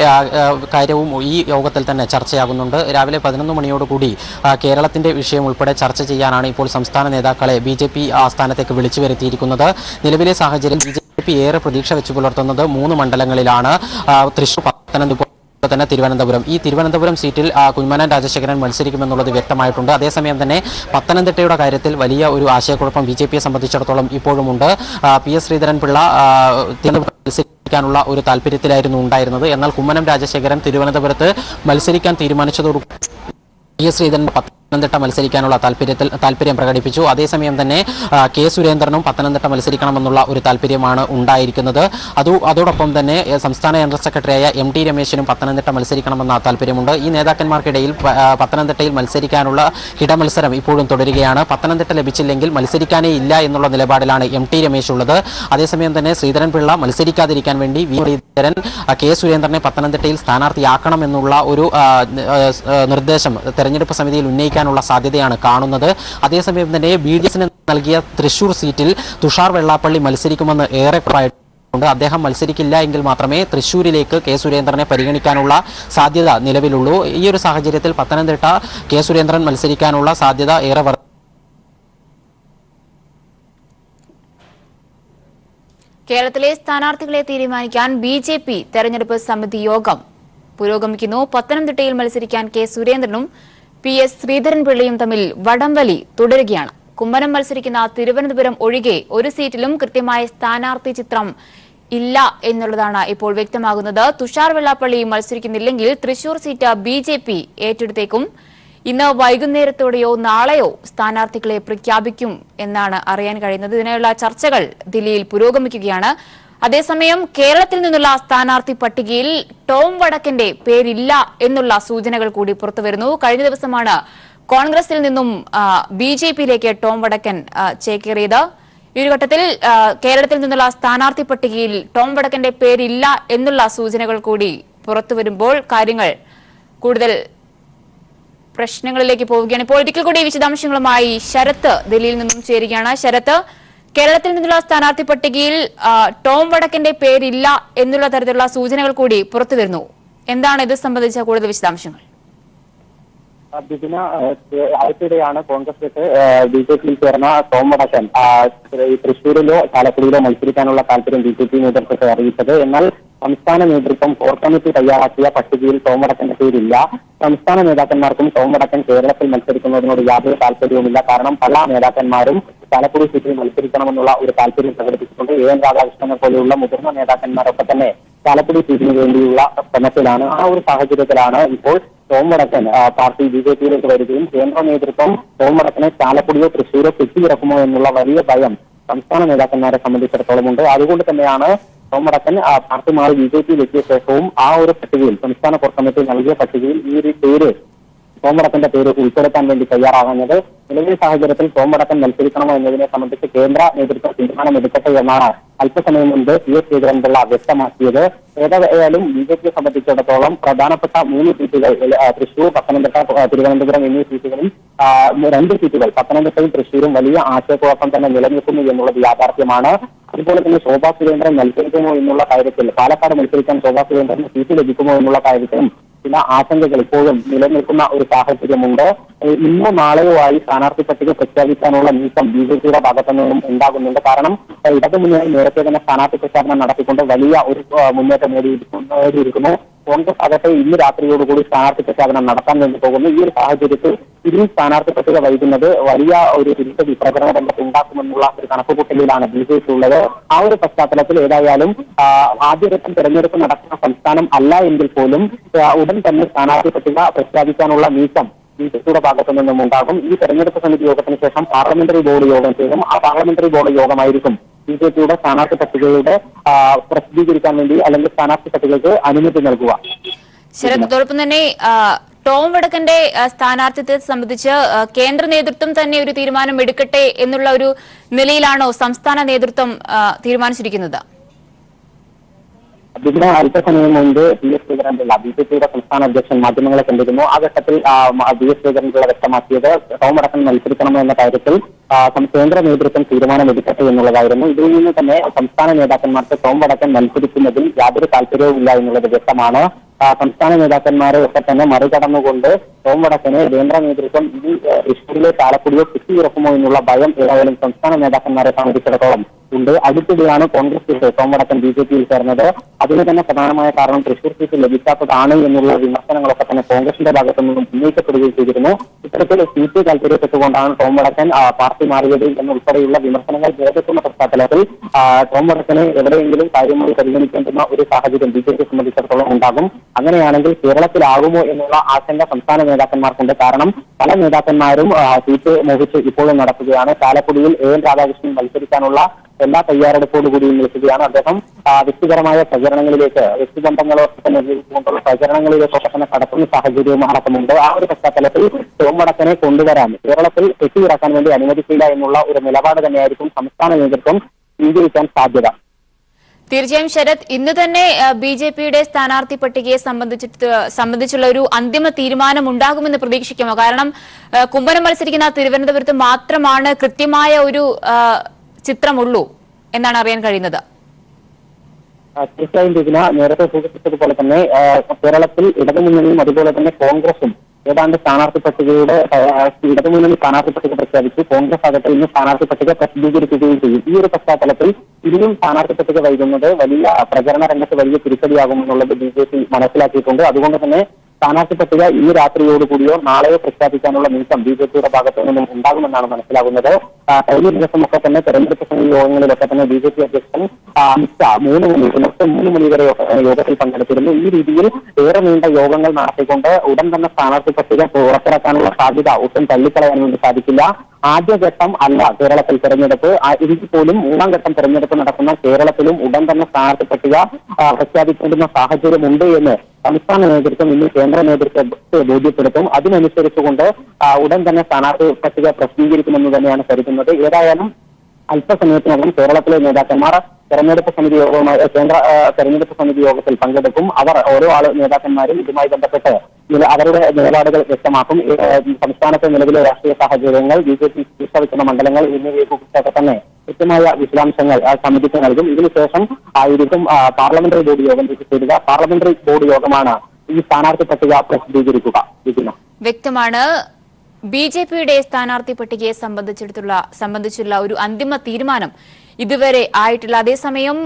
കാര്യവും ഈ യോഗത്തിൽ തന്നെ ചർച്ചയാകുന്നുണ്ട്. രാവിലെ 11 മണിയോടുകൂടി കേരളത്തിന്റെ വിഷയം ഉൾപ്പെടെ ചർച്ച ചെയ്യാനാണ് ഇപ്പോൾ സംസ്ഥാന നേതാക്കളെ BJP ആസ്ഥാനത്തേക്ക് വിളിച്ചു വരുത്തിയിരിക്കുന്നത്. നിലവിലെ സാഹചര്യം BJP ഏറെ പ്രതീക്ഷ വെച്ചു പുലർത്തുന്നത് 3 മണ്ഡലങ്ങളിലാണ്. തൃശൂർ, പത്തനംതിട്ട തന്നെ തിരുവനന്തപുരം. ഈ തിരുവനന്തപുരം സീറ്റിൽ കുഞ്ഞിമോൻ രാജശേഖരൻ മത്സരിക്കുമെന്നുള്ളത് വ്യക്തമായിട്ടുണ്ട്. അതേസമയം തന്നെ പത്തനംതിട്ടയുടെ കാര്യത്തിൽ വലിയ ഒരു ആശയക്കുഴപ്പം BJPയെ സംബന്ധിച്ചിടത്തോളം ഇപ്പോഴുമുണ്ട്. PS ശ്രീധരൻപിള്ള മത്സരിക്കാനുള്ള ഒരു താല്പര്യത്തിലായിരുന്നു ഉണ്ടായിരുന്നത്. എന്നാൽ കുമ്മനം രാജശേഖരൻ തിരുവനന്തപുരത്ത് മത്സരിക്കാൻ തീരുമാനിച്ചതോടുകൂടി PS ശ്രീധരൻ പത്തനംതിട്ട മത്സരിക്കാനുള്ള താല്പര്യം പ്രകടിപ്പിച്ചു. അതേസമയം തന്നെ കെ സുരേന്ദ്രനും പത്തനംതിട്ട മത്സരിക്കണമെന്നുള്ള ഒരു താല്പര്യമാണ് ഉണ്ടായിരിക്കുന്നത്. അതോടൊപ്പം തന്നെ സംസ്ഥാന ജനറൽ സെക്രട്ടറിയായ MT രമേശിനും പത്തനംതിട്ട മത്സരിക്കണമെന്ന താല്പര്യമുണ്ട്. ഈ നേതാക്കന്മാർക്കിടയിൽ പത്തനംതിട്ടയിൽ മത്സരിക്കാനുള്ള ഹിടമത്സരം ഇപ്പോഴും തുടരുകയാണ്. പത്തനംതിട്ട ലഭിച്ചില്ലെങ്കിൽ മത്സരിക്കാനേ ഇല്ല എന്നുള്ള നിലപാടിലാണ് MT രമേശ് ഉള്ളത്. അതേസമയം തന്നെ ശ്രീധരൻപിള്ള മത്സരിക്കാതിരിക്കാൻ വേണ്ടി ശ്രീധരൻ കെ സുരേന്ദ്രനെ പത്തനംതിട്ടയിൽ സ്ഥാനാർത്ഥിയാക്കണമെന്നുള്ള ഒരു നിർദ്ദേശം തെരഞ്ഞെടുപ്പ് സമിതിയിൽ ഉന്നയിക്കാനുള്ള സാധ്യതയാണ് കാണുന്നത്. അതേസമയം തന്നെ BDSന് നൽകിയ തൃശൂർ സീറ്റിൽ തുഷാർ വെള്ളാപ്പള്ളി മത്സരിക്കുമെന്ന് ഏറെ കുറവായിട്ടുണ്ട്. അദ്ദേഹം മത്സരിക്കില്ല എങ്കിൽ മാത്രമേ തൃശൂരിലേക്ക് കെ സുരേന്ദ്രനെ പരിഗണിക്കാനുള്ള സാധ്യത നിലവിലുള്ളൂ. ഈ ഒരു സാഹചര്യത്തിൽ പത്തനംതിട്ട കെ സുരേന്ദ്രൻ മത്സരിക്കാനുള്ള സാധ്യത ഏറെ കേരളത്തിലെ സ്ഥാനാർത്ഥികളെ തീരുമാനിക്കാൻ BJP തെരഞ്ഞെടുപ്പ് സമിതി യോഗം പുരോഗമിക്കുന്നു. പത്തനംതിട്ടയിൽ മത്സരിക്കാൻ കെ സുരേന്ദ്രനും PS ശ്രീധരൻപിള്ളയും തമ്മിൽ വടംവലി തുടരുകയാണ്. കുമ്മനം മത്സരിക്കുന്ന തിരുവനന്തപുരം ഒഴികെ ഒരു സീറ്റിലും കൃത്യമായ സ്ഥാനാർത്ഥി ചിത്രം ഇല്ല എന്നുള്ളതാണ് ഇപ്പോൾ വ്യക്തമാകുന്നത്. തുഷാർ വെള്ളാപ്പള്ളി മത്സരിക്കുന്നില്ലെങ്കിൽ തൃശൂർ സീറ്റ് BJP ഏറ്റെടുത്തേക്കും. ഇന്ന് വൈകുന്നേരത്തോടെയോ നാളെയോ സ്ഥാനാർത്ഥികളെ പ്രഖ്യാപിക്കും എന്നാണ് അറിയാൻ കഴിയുന്നത്. ഇതിനുള്ള ചർച്ചകൾ ദില്ലിയിൽ പുരോഗമിക്കുകയാണ്. അതേസമയം കേരളത്തിൽ നിന്നുള്ള സ്ഥാനാർത്ഥി പട്ടികയിൽ ടോം വടക്കന്റെ പേരില്ല എന്നുള്ള സൂചനകൾ കൂടി പുറത്തുവരുന്നു. കഴിഞ്ഞ ദിവസമാണ് കോൺഗ്രസിൽ നിന്നും BJPയിലേക്ക് ടോം വടക്കൻ ചേക്കേറിയത്. ഈ ഒരു ഘട്ടത്തിൽ കേരളത്തിൽ നിന്നുള്ള സ്ഥാനാർത്ഥി പട്ടികയിൽ ടോം വടക്കന്റെ പേരില്ല എന്നുള്ള സൂചനകൾ കൂടി പുറത്തുവരുമ്പോൾ കാര്യങ്ങൾ കൂടുതൽ പ്രശ്നങ്ങളിലേക്ക് പോവുകയാണ്. ഇപ്പോൾ ഒരിക്കൽ കൂടി വിശദാംശങ്ങളുമായി ശരത്ത് ദില്ലിയിൽ നിന്നും ചേരുകയാണ്. ശരത്ത്, കേരളത്തിൽ നിന്നുള്ള സ്ഥാനാർത്ഥി പട്ടികയിൽ ടോം വടക്കന്റെ പേരില്ല എന്നുള്ള തരത്തിലുള്ള സൂചനകൾ കൂടി പുറത്തുവരുന്നു. എന്താണ് ഇത് സംബന്ധിച്ച കൂടുതൽ വിശദാംശങ്ങൾ? അടുത്തിടെയാണ് കോൺഗ്രസ് വിട്ട് BJPയിൽ ചേർന്ന ടോം വടക്കൻ തൃശ്ശൂരിലോ ചാലക്കുടിയിലോ മത്സരിക്കാനുള്ള താല്പര്യം BJP നേതൃത്വത്തെ അറിയിച്ചത്. എന്നാൽ സംസ്ഥാന നേതൃത്വം കോർ കമ്മിറ്റി തയ്യാറാക്കിയ പട്ടികയിൽ ടോം വടക്കന്റെ പേരില്ല. സംസ്ഥാന നേതാക്കന്മാർക്കും ടോം വടക്കൻ കേരളത്തിൽ മത്സരിക്കുന്നതിനോട് യാതൊരു താല്പര്യവുമില്ല. കാരണം പല നേതാക്കന്മാരും ചാലക്കുടി സീറ്റിൽ മത്സരിക്കണമെന്നുള്ള ഒരു താല്പര്യം പ്രകടിപ്പിച്ചിട്ടുണ്ട്. AN രാധാകൃഷ്ണനെ പോലെയുള്ള മുതിർന്ന നേതാക്കന്മാരൊക്കെ തന്നെ ചാലക്കുടി സീറ്റിന് വേണ്ടിയുള്ള ശ്രമത്തിലാണ്. ആ ഒരു സാഹചര്യത്തിലാണ് ഇപ്പോൾ ടോം വടക്കൻ പാർട്ടി BJPയിലേക്ക് വരികയും കേന്ദ്ര നേതൃത്വം ടോം വടക്കനെ ചാലക്കുടിയോ തൃശ്ശൂരോ കെട്ടിയിറക്കുമോ എന്നുള്ള വലിയ ഭയം സംസ്ഥാന നേതാക്കന്മാരെ സംബന്ധിച്ചിടത്തോളം ഉണ്ട്. അതുകൊണ്ട് തന്നെയാണ് ടോം വടക്കൻ പാർട്ടി മാറി BJPയിൽ എത്തിയ ശേഷവും ആ ഒരു പട്ടികയിൽ, സംസ്ഥാന കോർ കമ്മിറ്റി നൽകിയ പട്ടികയിൽ ഈ ഒരു പേര്, ടോം വടക്കന്റെ പേര് ഉൾപ്പെടുത്താൻ വേണ്ടി തയ്യാറാകുന്നത്. നിലവിലെ സാഹചര്യത്തിൽ ടോം വടക്കൻ മത്സരിക്കണമോ എന്നതിനെ സംബന്ധിച്ച് കേന്ദ്ര നേതൃത്വം തീരുമാനമെടുക്കട്ടെ എന്നാണ് അല്പസമയം മുൻപ് PS ശ്രീധരൻപിള്ള വ്യക്തമാക്കിയത്. ഏതായാലും BJPയെ സംബന്ധിച്ചിടത്തോളം പ്രധാനപ്പെട്ട 3 സീറ്റുകൾ, തൃശൂർ, പത്തനംതിട്ട, തിരുവനന്തപുരം എന്നീ സീറ്റുകളിൽ 2 സീറ്റുകൾ പത്തനംതിട്ടയും തൃശൂരും വലിയ ആശയക്കുഴപ്പം തന്നെ നിലനിൽക്കുന്നു എന്നുള്ളത് യാഥാർത്ഥ്യമാണ്. അതുപോലെ തന്നെ ശോഭാ സുരേന്ദ്രൻ മത്സരിക്കുമോ എന്നുള്ള കാര്യത്തിൽ, പാലക്കാട് മത്സരിക്കാൻ ശോഭാ സുരേന്ദ്രന് സീറ്റ് ലഭിക്കുമോ എന്നുള്ള കാര്യത്തിലും ചില ആശങ്കകൾ ഇപ്പോഴും നിലനിൽക്കുന്ന ഒരു സാഹചര്യമുണ്ട്. ഇന്നോ നാളെയോ ആയി സ്ഥാനാർത്ഥി പട്ടിക പ്രഖ്യാപിക്കാനുള്ള നീക്കം BJPയുടെ ഭാഗത്തു നിന്നും ഉണ്ടാകുന്നുണ്ട്. കാരണം ഇടതുമുന്നണി നേരത്തെ തന്നെ സ്ഥാനാർത്ഥി പ്രചാരണം നടത്തിക്കൊണ്ട് വലിയ ഒരു മുന്നേറ്റം നേടിയിരിക്കുന്നു. കോൺഗ്രസ് ആകട്ടെ ഇന്ന് രാത്രിയോടുകൂടി സ്ഥാനാർത്ഥി പ്രഖ്യാപനം നടത്താൻ വേണ്ടി പോകുന്നു. ഈ ഒരു സാഹചര്യത്തിൽ ഇനി സ്ഥാനാർത്ഥി പട്ടിക വൈകുന്നത് വലിയ ഒരു തിരിച്ചടി പ്രചരണ രംഗത്ത് ഉണ്ടാക്കുമെന്നുള്ള ഒരു കണക്കുകൂട്ടലിലാണ് BJP ഉള്ളത്. ആ ഒരു പശ്ചാത്തലത്തിൽ ഏതായാലും ആദ്യഘട്ടം തെരഞ്ഞെടുപ്പ് നടക്കുന്ന സംസ്ഥാനം അല്ല എങ്കിൽ പോലും ഉടൻ തന്നെ സ്ഥാനാർത്ഥി പട്ടിക പ്രഖ്യാപിക്കാനുള്ള നീക്കം BJPയുടെ ഭാഗത്തു നിന്നും ഉണ്ടാകും. ഈ തെരഞ്ഞെടുപ്പ് സമിതി യോഗത്തിന് ശേഷം പാർലമെന്ററി ബോർഡ് യോഗം ചേരും. ആ പാർലമെന്ററി ബോർഡ് യോഗമായിരിക്കും BJPയുടെ സ്ഥാനാർത്ഥി പട്ടികയുടെ പ്രസിദ്ധീകരിക്കാൻ വേണ്ടി, അല്ലെങ്കിൽ സ്ഥാനാർത്ഥി പട്ടികയ്ക്ക് അനുമതി നൽകുക. ശരത്, അതോടൊപ്പം തന്നെ ടോം വടക്കന്റെ സ്ഥാനാർത്ഥിത്വത്തെ സംബന്ധിച്ച് കേന്ദ്ര നേതൃത്വം തന്നെ ഒരു തീരുമാനം എടുക്കട്ടെ എന്നുള്ള ഒരു നിലയിലാണോ സംസ്ഥാന നേതൃത്വം തീരുമാനിച്ചിരിക്കുന്നത്? ഇതിന് അല്പസമയം മുൻപ് PS ശ്രീധരൻപിള്ള, BJPയുടെ സംസ്ഥാന അധ്യക്ഷൻ, മാധ്യമങ്ങളെ കണ്ടിരുന്നു. ആ ഘട്ടത്തിൽ PS ശ്രീധരൻപിള്ള വ്യക്തമാക്കിയത് ടോം വടക്കൻ മത്സരിക്കണമോ എന്ന കാര്യത്തിൽ കേന്ദ്ര നേതൃത്വം തീരുമാനമെടുക്കട്ടെ എന്നുള്ളതായിരുന്നു. ഇതിൽ നിന്ന് തന്നെ സംസ്ഥാന നേതാക്കന്മാർക്ക് ടോം വടക്കൻ മത്സരിക്കുന്നതിൽ യാതൊരു താല്പര്യവുമില്ല എന്നുള്ളത് വ്യക്തമാണ്. സംസ്ഥാന നേതാക്കന്മാരെ ഒക്കെ തന്നെ മറികടന്നുകൊണ്ട് ടോം വടക്കനെ കേന്ദ്ര നേതൃത്വം ഇനി തൃശ്ശൂരിലെ ചാലക്കുടിയോ കെട്ടിയിറക്കുമോ എന്നുള്ള ഭയം ഏതായാലും സംസ്ഥാന നേതാക്കന്മാരെ സംബന്ധിച്ചിടത്തോളം ഉണ്ട്. അടുത്തിടെയാണ് കോൺഗ്രസ് സീറ്റ് ടോം വടക്കൻ BJPയിൽ ചേർന്നത്. അതിന് തന്നെ പ്രധാനമായ കാരണം തൃശ്ശൂർ സീറ്റ് ലഭിക്കാത്തതാണ് എന്നുള്ള വിമർശനങ്ങളൊക്കെ തന്നെ കോൺഗ്രസിന്റെ ഭാഗത്തു നിന്നും ഉന്നയിക്കപ്പെടുകയും ചെയ്തിരുന്നു. ഇത്തരത്തിൽ സീറ്റ് താല്പര്യപ്പെട്ടുകൊണ്ടാണ് ടോം വടക്കൻ പാർട്ടി മാറിയത് എന്നുൾപ്പെടെയുള്ള വിമർശനങ്ങൾ നിലനിൽക്കുന്ന പശ്ചാത്തലത്തിൽ ടോം വടക്കനെ എവിടെയെങ്കിലും കാര്യമായി പരിഗണിക്കേണ്ടുന്ന ഒരു സാഹചര്യം BJPയെ സംബന്ധിച്ചിടത്തോളം ഉണ്ടാകും. അങ്ങനെയാണെങ്കിൽ കേരളത്തിലാകുമോ എന്നുള്ള ആശങ്ക സംസ്ഥാന നേതാക്കന്മാർക്കുണ്ട്. കാരണം പല നേതാക്കന്മാരും സീറ്റ് മോഹിച്ച് ഇപ്പോഴും നടത്തുകയാണ്. ചാലക്കുടിയിൽ AN രാധാകൃഷ്ണൻ മത്സരിക്കാനുള്ള എല്ലാ തയ്യാറെടുപ്പോടുകൂടിയും നിൽക്കുകയാണ്. അദ്ദേഹം വ്യക്തിപരമായ പ്രചരണങ്ങളിലേക്ക്, വ്യക്തിബന്ധങ്ങളൊക്കെ തന്നെ പ്രചരണങ്ങളിലേക്കൊക്കെ തന്നെ കടക്കുന്ന സാഹചര്യവും അടക്കമുണ്ട്. ആ ഒരു പശ്ചാത്തലത്തിൽ ടോം വടക്കനെ കൊണ്ടുവരാൻ, കേരളത്തിൽ കെട്ടിയിറക്കാൻ വേണ്ടി അനുവദിക്കില്ല എന്നുള്ള ഒരു നിലപാട് തന്നെയായിരിക്കും സംസ്ഥാന നേതൃത്വം സ്വീകരിക്കാൻ സാധ്യത. തീർച്ചയായും ശരത്, ഇന്ന് തന്നെ BJPയുടെ സ്ഥാനാർത്ഥി പട്ടികയെ സംബന്ധിച്ചുള്ള ഒരു അന്തിമ തീരുമാനം ഉണ്ടാകുമെന്ന് പ്രതീക്ഷിക്കുമോ? കാരണം കുമ്മനം മത്സരിക്കുന്ന തിരുവനന്തപുരത്ത് മാത്രമാണ് കൃത്യമായ ഒരു ചിത്രമുള്ളൂ എന്നാണ് അറിയാൻ കഴിയുന്നത്. തീർച്ചയായും ഇതിന നേരത്തെ സൂചിപ്പിച്ചതുപോലെ തന്നെ കേരളത്തിൽ ഇടതുമുന്നണിയും അതുപോലെ തന്നെ കോൺഗ്രസും ഏതാണ്ട് സ്ഥാനാർത്ഥി പട്ടികയുടെ ഇടതുമുന്നണി സ്ഥാനാർത്ഥി പട്ടിക പ്രഖ്യാപിച്ചു. കോൺഗ്രസ് ആകട്ടെ ഇന്ന് സ്ഥാനാർത്ഥി പട്ടിക പ്രസിദ്ധീകരിക്കുകയും ചെയ്യും. ഈ ഒരു പശ്ചാത്തലത്തിൽ ഇനിയും സ്ഥാനാർത്ഥി പട്ടിക വൈകുന്നത് വലിയ പ്രചരണ രംഗത്ത് വലിയ തിരിച്ചടിയാകുമെന്നുള്ളത് BJP മനസ്സിലാക്കിയിട്ടുണ്ട്. അതുകൊണ്ട് തന്നെ സ്ഥാനാർത്ഥി പട്ടിക ഈ രാത്രിയോടുകൂടിയോ നാളെയോ പ്രഖ്യാപിക്കാനുള്ള നീക്കം BJPയുടെ ഭാഗത്തു നിന്നും ഉണ്ടാകുമെന്നാണ് മനസ്സിലാകുന്നത്. കഴിഞ്ഞ ദിവസമൊക്കെ തന്നെ തെരഞ്ഞെടുപ്പ് സമിതി യോഗങ്ങളിലൊക്കെ തന്നെ BJP അധ്യക്ഷൻ അമിത് ഷാ 3 മണി വരെ യോഗത്തിൽ പങ്കെടുത്തിരുന്നു. ഈ രീതിയിൽ ഏറെ നീണ്ട യോഗങ്ങൾ നടത്തിക്കൊണ്ട് ഉടൻ തന്നെ സ്ഥാനാർത്ഥി പട്ടിക പുറത്തിറക്കാനുള്ള സാധ്യത ഒട്ടും തള്ളിക്കളയാൻ വേണ്ടി സാധിക്കില്ല. ആദ്യഘട്ടം അല്ല കേരളത്തിൽ തെരഞ്ഞെടുപ്പ്, എങ്കിൽ പോലും 3ാം ഘട്ടം തെരഞ്ഞെടുപ്പ് നടക്കുന്ന കേരളത്തിലും ഉടൻ തന്നെ സ്ഥാനാർത്ഥി പട്ടിക പ്രഖ്യാപിക്കേണ്ടുന്ന സാഹചര്യമുണ്ട് എന്ന് സംസ്ഥാന നേതൃത്വം ഇന്ന് കേന്ദ്ര നേതൃത്വത്തെ ബോധ്യപ്പെടുത്തും. അതിനനുസരിച്ചുകൊണ്ട് ഉടൻ തന്നെ സ്ഥാനാർത്ഥി പട്ടിക പ്രസിദ്ധീകരിക്കുമെന്ന് തന്നെയാണ് കരുതുന്നത്. ഏതായാലും അല്പസമയത്തിനകം കേരളത്തിലെ നേതാക്കന്മാർ തെരഞ്ഞെടുപ്പ് സമിതി യോഗവുമായി കേന്ദ്ര തെരഞ്ഞെടുപ്പ് സമിതി യോഗത്തിൽ പങ്കെടുക്കും. അവർ ഓരോ നേതാക്കന്മാരും ഇതുമായി ബന്ധപ്പെട്ട് അവരുടെ നിലപാടുകൾ വ്യക്തമാക്കും. സംസ്ഥാനത്തെ നിലവിലെ രാഷ്ട്രീയ സാഹചര്യങ്ങൾ, BJP ശീർഷവയ്ക്കുന്ന മണ്ഡലങ്ങൾ എന്നിവയെക്കുറിച്ചൊക്കെ തന്നെ കൃത്യമായ വിശദാംശങ്ങൾ സമിതിക്ക് നൽകും. ഇതിനുശേഷം ആയിരിക്കും പാർലമെന്ററി ബോർഡ് യോഗം ചേരുക. പാർലമെന്ററി ബോർഡ് യോഗമാണ് ഈ സ്ഥാനാർത്ഥി പട്ടിക പ്രസിദ്ധീകരിക്കുക. വ്യക്തമാണ്. BJPയുടെ സ്ഥാനാർത്ഥി പട്ടികയെ സംബന്ധിച്ചുള്ള ഒരു അന്തിമ തീരുമാനം ഇതുവരെ ആയിട്ടില്ല. അതേസമയം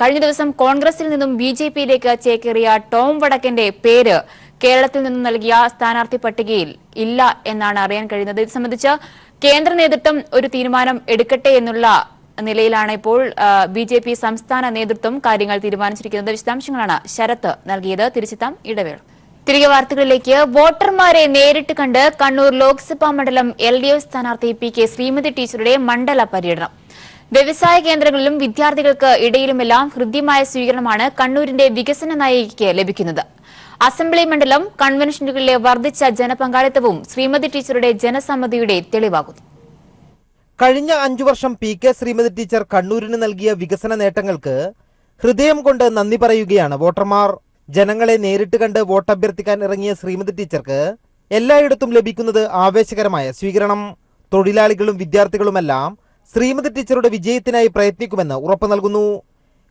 കഴിഞ്ഞ ദിവസം കോൺഗ്രസിൽ നിന്നും BJPയിലേക്ക് ചേക്കേറിയ ടോം വടക്കന്റെ പേര് കേരളത്തിൽ നിന്നും നൽകിയ സ്ഥാനാർത്ഥി പട്ടികയിൽ ഇല്ല എന്നാണ് അറിയാൻ കഴിയുന്നത്. ഇത് സംബന്ധിച്ച് കേന്ദ്ര നേതൃത്വം ഒരു തീരുമാനം എടുക്കട്ടെ എന്നുള്ള നിലയിലാണ് ഇപ്പോൾ BJP സംസ്ഥാന നേതൃത്വം കാര്യങ്ങൾ തീരുമാനിച്ചിരിക്കുന്നത്. വിശദാംശങ്ങളാണ് ശരത്ത് നൽകിയത്. തിരിച്ചെത്താം ഇടവേള. തിരികെ വാർത്തകളിലേക്ക്. വോട്ടർമാരെ നേരിട്ട് കണ്ട് കണ്ണൂർ ലോക്സഭാ മണ്ഡലം LDF സ്ഥാനാർത്ഥി PK ശ്രീമതി ടീച്ചറുടെ മണ്ഡല പര്യടനം. വ്യവസായ കേന്ദ്രങ്ങളിലും വിദ്യാർത്ഥികൾക്ക് ഇടയിലുമെല്ലാം ഹൃദ്യമായ സ്വീകരണമാണ് കണ്ണൂരിന്റെ വികസന നായികയ്ക്ക് ലഭിക്കുന്നത്. അസംബ്ലി മണ്ഡലം കൺവെൻഷനുകളിലെ വർദ്ധിച്ച ജനപങ്കാളിത്തവും ശ്രീമതി ടീച്ചറുടെ ജനസമ്മതിയുടെ തെളിവാകുന്നു. കഴിഞ്ഞ 5 വർഷം PK ശ്രീമതി ടീച്ചർ കണ്ണൂരിന് നൽകിയ വികസന നേട്ടങ്ങൾക്ക് ഹൃദയം കൊണ്ട് നന്ദി പറയുകയാണ് വോട്ടർമാർ. ജനങ്ങളെ നേരിട്ട് കണ്ട് വോട്ടഭ്യർത്ഥിക്കാൻ ഇറങ്ങിയ ശ്രീമതി ടീച്ചർക്ക് എല്ലായിടത്തും ലഭിക്കുന്നത് ആവേശകരമായ സ്വീകരണം. തൊഴിലാളികളും വിദ്യാർത്ഥികളുമെല്ലാം ശ്രീമതി ടീച്ചറുടെ വിജയത്തിനായി പ്രയത്നിക്കുമെന്ന് ഉറപ്പു നൽകുന്നു.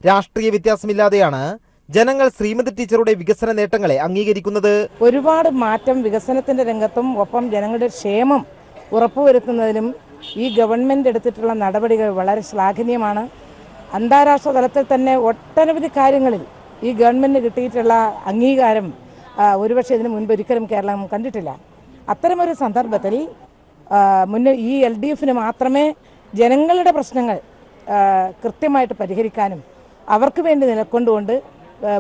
രാഷ്ട്രീയ വ്യത്യാസമില്ലാതെയാണ് ജനങ്ങൾ ശ്രീമതി ടീച്ചറുടെ വികസന നേട്ടങ്ങളെ അംഗീകരിക്കുന്നത്. ഒരുപാട് മാറ്റം വികസനത്തിന്റെ രംഗത്തും ഒപ്പം ജനങ്ങളുടെ ക്ഷേമം ഉറപ്പുവരുത്തുന്നതിലും ഈ ഗവൺമെന്റ് എടുത്തിട്ടുള്ള നടപടികൾ വളരെ ശ്ലാഘനീയമാണ്. അന്താരാഷ്ട്ര തലത്തിൽ തന്നെ ഒട്ടനവധി കാര്യങ്ങളിൽ ഈ ഗവൺമെന്റിന് കിട്ടിയിട്ടുള്ള അംഗീകാരം ഒരുപക്ഷെ ഇതിനു മുൻപ് ഒരിക്കലും കേരളം കണ്ടിട്ടില്ല. അത്തരമൊരു സന്ദർഭത്തിൽ ഈ LDFന് മാത്രമേ ജനങ്ങളുടെ പ്രശ്നങ്ങൾ കൃത്യമായിട്ട് പരിഹരിക്കാനും അവർക്ക് വേണ്ടി നിലക്കൊണ്ടുകൊണ്ട്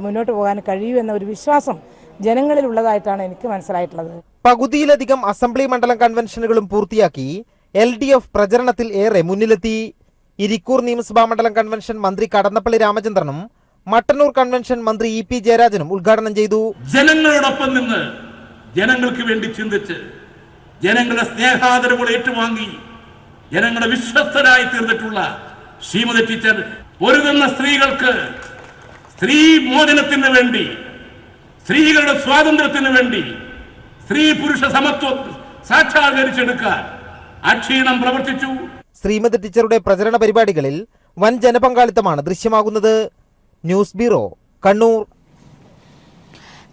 മുന്നോട്ട് പോകാൻ കഴിയൂ എന്ന ഒരു വിശ്വാസം ജനങ്ങളിൽ ഉള്ളതായിട്ടാണ് എനിക്ക് മനസ്സിലായിട്ടുള്ളത്. പകുതിയിലധികം അസംബ്ലി മണ്ഡലം കൺവെൻഷനുകളും പൂർത്തിയാക്കി LDF പ്രചരണത്തിൽ ഏറെ മുന്നിലെത്തി. ഇരിക്കൂർ നിയമസഭാ മണ്ഡലം കൺവെൻഷൻ മന്ത്രി കടന്നപ്പള്ളി രാമചന്ദ്രനും മട്ടന്നൂർ കൺവെൻഷൻ മന്ത്രി EP ജയരാജനും ഉദ്ഘാടനം ചെയ്തു. ജനങ്ങളോടൊപ്പം നിന്ന് ജനങ്ങൾക്ക് വേണ്ടി ചിന്തിച്ച് ജനങ്ങളുടെ സ്നേഹാദരവുകൾ ഏറ്റുവാങ്ങി ജനങ്ങളുടെ വിശ്വസ്തരായി തീർന്നിട്ടുള്ള ശ്രീമതി ടീച്ചർ ഒരുങ്ങുന്ന സ്ത്രീകൾക്ക് സ്ത്രീ മോചനത്തിന് വേണ്ടി, സ്ത്രീകളുടെ സ്വാതന്ത്ര്യത്തിന് വേണ്ടി, സ്ത്രീ പുരുഷ സമത്വം സാക്ഷാത്കരിച്ചെടുക്കാൻ അക്ഷീണം പ്രവർത്തിച്ചു. ശ്രീമതി ടീച്ചറുടെ പ്രചരണ പരിപാടികളിൽ വൻ ജനപങ്കാളിത്തമാണ് ദൃശ്യമാകുന്നത്. News bureau, Kannur.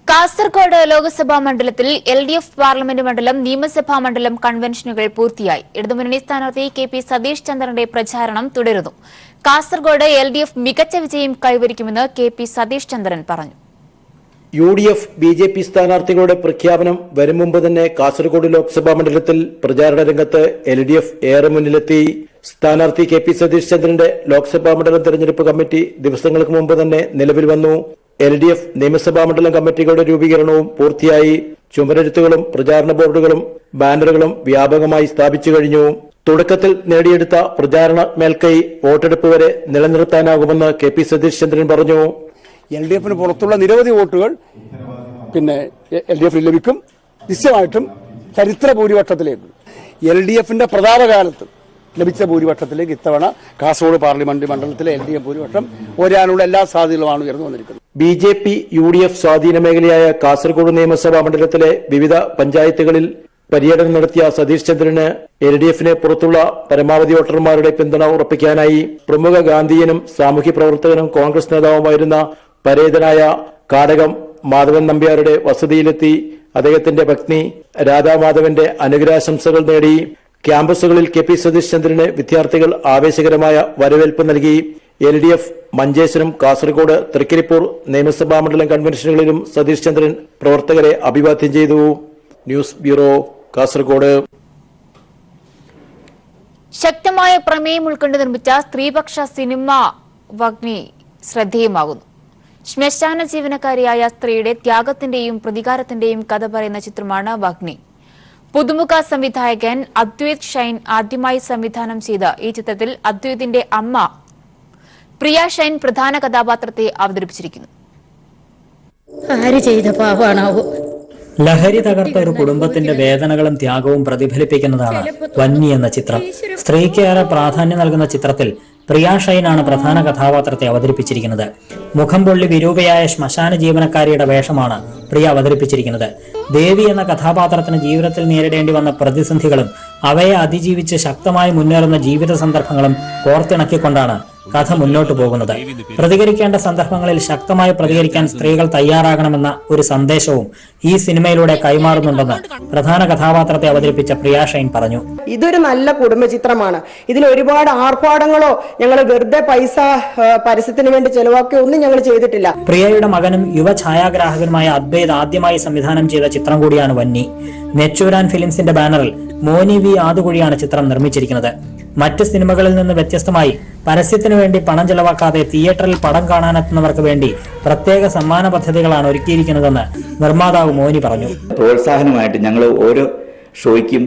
കാസർഗോഡ് ലോക്സഭാ മണ്ഡലത്തിൽ LDF പാർലമെന്റ് മണ്ഡലം, നിയമസഭാ മണ്ഡലം കൺവെൻഷനുകൾ പൂർത്തിയായി. ഇടതുമുന്നണി സ്ഥാനാർത്ഥി KP സതീഷ് ചന്ദ്രന്റെ പ്രചാരണം തുടരുന്നു. കാസർഗോഡ് LDF മികച്ച വിജയം കൈവരിക്കുമെന്ന് KP സതീഷ് ചന്ദ്രൻ പറഞ്ഞു. UDF BJP സ്ഥാനാർത്ഥികളുടെ പ്രഖ്യാപനം വരും മുമ്പ് തന്നെ കാസർഗോഡ് ലോക്സഭാ മണ്ഡലത്തിൽ പ്രചാരണ രംഗത്ത് LDF ഏറെ മുന്നിലെത്തി. സ്ഥാനാർത്ഥി KP സതീഷ് ചന്ദ്രന്റെ ലോക്സഭാ മണ്ഡലം തെരഞ്ഞെടുപ്പ് കമ്മിറ്റി ദിവസങ്ങൾക്ക് മുമ്പ് തന്നെ നിലവിൽ വന്നു. LDF നിയമസഭാ മണ്ഡലം കമ്മിറ്റികളുടെ രൂപീകരണവും പൂർത്തിയായി. ചുമരെഴുത്തുകളും പ്രചാരണ ബോർഡുകളും ബാനറുകളും വ്യാപകമായി സ്ഥാപിച്ചു കഴിഞ്ഞു. തുടക്കത്തിൽ നേടിയെടുത്ത പ്രചാരണ മേൽക്കൈ വോട്ടെടുപ്പ് വരെ നിലനിർത്താനാകുമെന്ന് KP സതീഷ് ചന്ദ്രൻ പറഞ്ഞു. LDFന് പുറത്തുള്ള നിരവധി വോട്ടുകൾ LDFന് ലഭിക്കും. നിശ്ചയമായിട്ടും ചരിത്ര ഭൂരിപക്ഷത്തിലേക്ക് LDFന്റെ പ്രതാപകാലത്ത് ലഭിച്ച ഭൂരിപക്ഷത്തിലേക്ക് ഇത്തവണ കാസർഗോഡ് പാർലമെന്റ് മണ്ഡലത്തിലെ LDF ഭൂരിപക്ഷം വരാനുള്ള എല്ലാ സാധ്യതകളുമാണ് ഉയർന്നു വന്നിരിക്കുന്നത്. BJP UDF സ്വാധീന മേഖലയായ കാസർഗോഡ് നിയമസഭാ മണ്ഡലത്തിലെ വിവിധ പഞ്ചായത്തുകളിൽ പര്യടനം നടത്തിയ സതീഷ് ചന്ദ്രന് LDFന് പുറത്തുള്ള പരമാവധി വോട്ടർമാരുടെ പിന്തുണ ഉറപ്പിക്കാനായി. പ്രമുഖ ഗാന്ധിയനും സാമൂഹ്യ പ്രവർത്തകനും കോൺഗ്രസ് നേതാവുമായിരുന്ന പരേതനായ കാടകം മാധവൻ നമ്പ്യാരുടെ വസതിയിലെത്തി അദ്ദേഹത്തിന്റെ പത്നി രാധാമാധവന്റെ അനുഗ്രഹാശംസകൾ നേടി. ക്യാമ്പസുകളിൽ KP സതീഷ് ചന്ദ്രന് വിദ്യാർത്ഥികൾ ആവേശകരമായ വരവേൽപ്പ് നൽകി. LDF മഞ്ചേശ്വരം, കാസർഗോഡ്, തൃക്കരിപ്പൂർ നിയമസഭാ മണ്ഡലം കൺവെൻഷനുകളിലും സതീഷ് ചന്ദ്രൻ പ്രവർത്തകരെ അഭിവാദ്യം ചെയ്തു. News bureau, Kasaragod. ശക്തമായ പ്രമേയം ഉൾക്കൊണ്ട് നിർമ്മിച്ച സ്ത്രീപക്ഷ സിനിമ വഗ്നി ശ്രദ്ധേയമാകുന്നു. ശ്മശാന ജീവനക്കാരിയായ സ്ത്രീയുടെ ത്യാഗത്തിന്റെയും പ്രതികാരത്തിന്റെയും കഥ പറയുന്ന ചിത്രമാണ് വഗ്നി. പുതുമുഖ സംവിധായകൻ അദ്വൈത് ഷൈൻ ആദ്യമായി സംവിധാനം ചെയ്ത ഈ ചിത്രത്തിൽ അദ്വൈതിന്റെ അമ്മ പ്രിയ ഷൈൻ പ്രധാന കഥാപാത്രത്തെ അവതരിപ്പിച്ചിരിക്കുന്നു. ആര് ചെയ്ത പാവാണാവോ? ലഹരി തകർത്ത ഒരു കുടുംബത്തിന്റെ വേദനകളും ത്യാഗവും പ്രതിഫലിപ്പിക്കുന്നതാണ് വന്നി എന്ന ചിത്രം. സ്ത്രീക്ക് ഏറെ പ്രാധാന്യം നൽകുന്ന ചിത്രത്തിൽ പ്രിയ ഷൈനാണ് പ്രധാന കഥാപാത്രത്തെ അവതരിപ്പിച്ചിരിക്കുന്നത്. മുഖം പൊള്ളി വിരൂപയായ ശ്മശാന ജീവനക്കാരിയുടെ വേഷമാണ് പ്രിയ അവതരിപ്പിച്ചിരിക്കുന്നത്. ദേവി എന്ന കഥാപാത്രത്തിന് ജീവിതത്തിൽ നേരിടേണ്ടി വന്ന പ്രതിസന്ധികളും അവയെ അതിജീവിച്ച് ശക്തമായി മുന്നേറുന്ന ജീവിത സന്ദർഭങ്ങളും കോർത്തിണക്കിക്കൊണ്ടാണ് കഥ മുന്നോട്ടു പോകുന്നത്. പ്രതികരിക്കേണ്ട സന്ദർഭങ്ങളിൽ ശക്തമായി പ്രതികരിക്കാൻ സ്ത്രീകൾ തയ്യാറാകണമെന്ന ഒരു സന്ദേശവും ഈ സിനിമയിലൂടെ കൈമാറുന്നുണ്ടെന്ന് പ്രധാന കഥാപാത്രത്തെ അവതരിപ്പിച്ച പ്രിയ ഷൈൻ പറഞ്ഞു. ഇതൊരു നല്ല കുടുംബ ചിത്രമാണ്. ഇതിൽ ഒരുപാട് ആർഭാടങ്ങളോ ഞങ്ങൾ വെറുതെ പൈസ പരസ്യത്തിന് വേണ്ടി ചെലവാക്കിയോ ഒന്നും ഞങ്ങൾ ചെയ്തിട്ടില്ല. പ്രിയയുടെ മകനും യുവ ഛായാഗ്രാഹകനുമായ അദ്വൈത് ആദ്യമായി സംവിധാനം ചെയ്ത ചിത്രം കൂടിയാണ് വന്നി. നെച്ചൂരാൻ ഫിലിംസിന്റെ ബാനറിൽ മോനി വി ആദുകുഴിയാണ് ചിത്രം നിർമ്മിച്ചിരിക്കുന്നത്. മറ്റ് സിനിമകളിൽ നിന്ന് വ്യത്യസ്തമായി പരസ്യത്തിനു വേണ്ടി പണം ചെലവാക്കാതെ തിയേറ്ററിൽ പടം കാണാനെത്തുന്നവർക്ക് വേണ്ടി പ്രത്യേക സമ്മാന പദ്ധതികളാണ് ഒരുക്കിയിരിക്കുന്നതെന്ന് നിർമ്മാതാവ് മോനി പറഞ്ഞു. പ്രോത്സാഹനമായിട്ട് ഞങ്ങൾ ഓരോ ഷോയ്ക്കും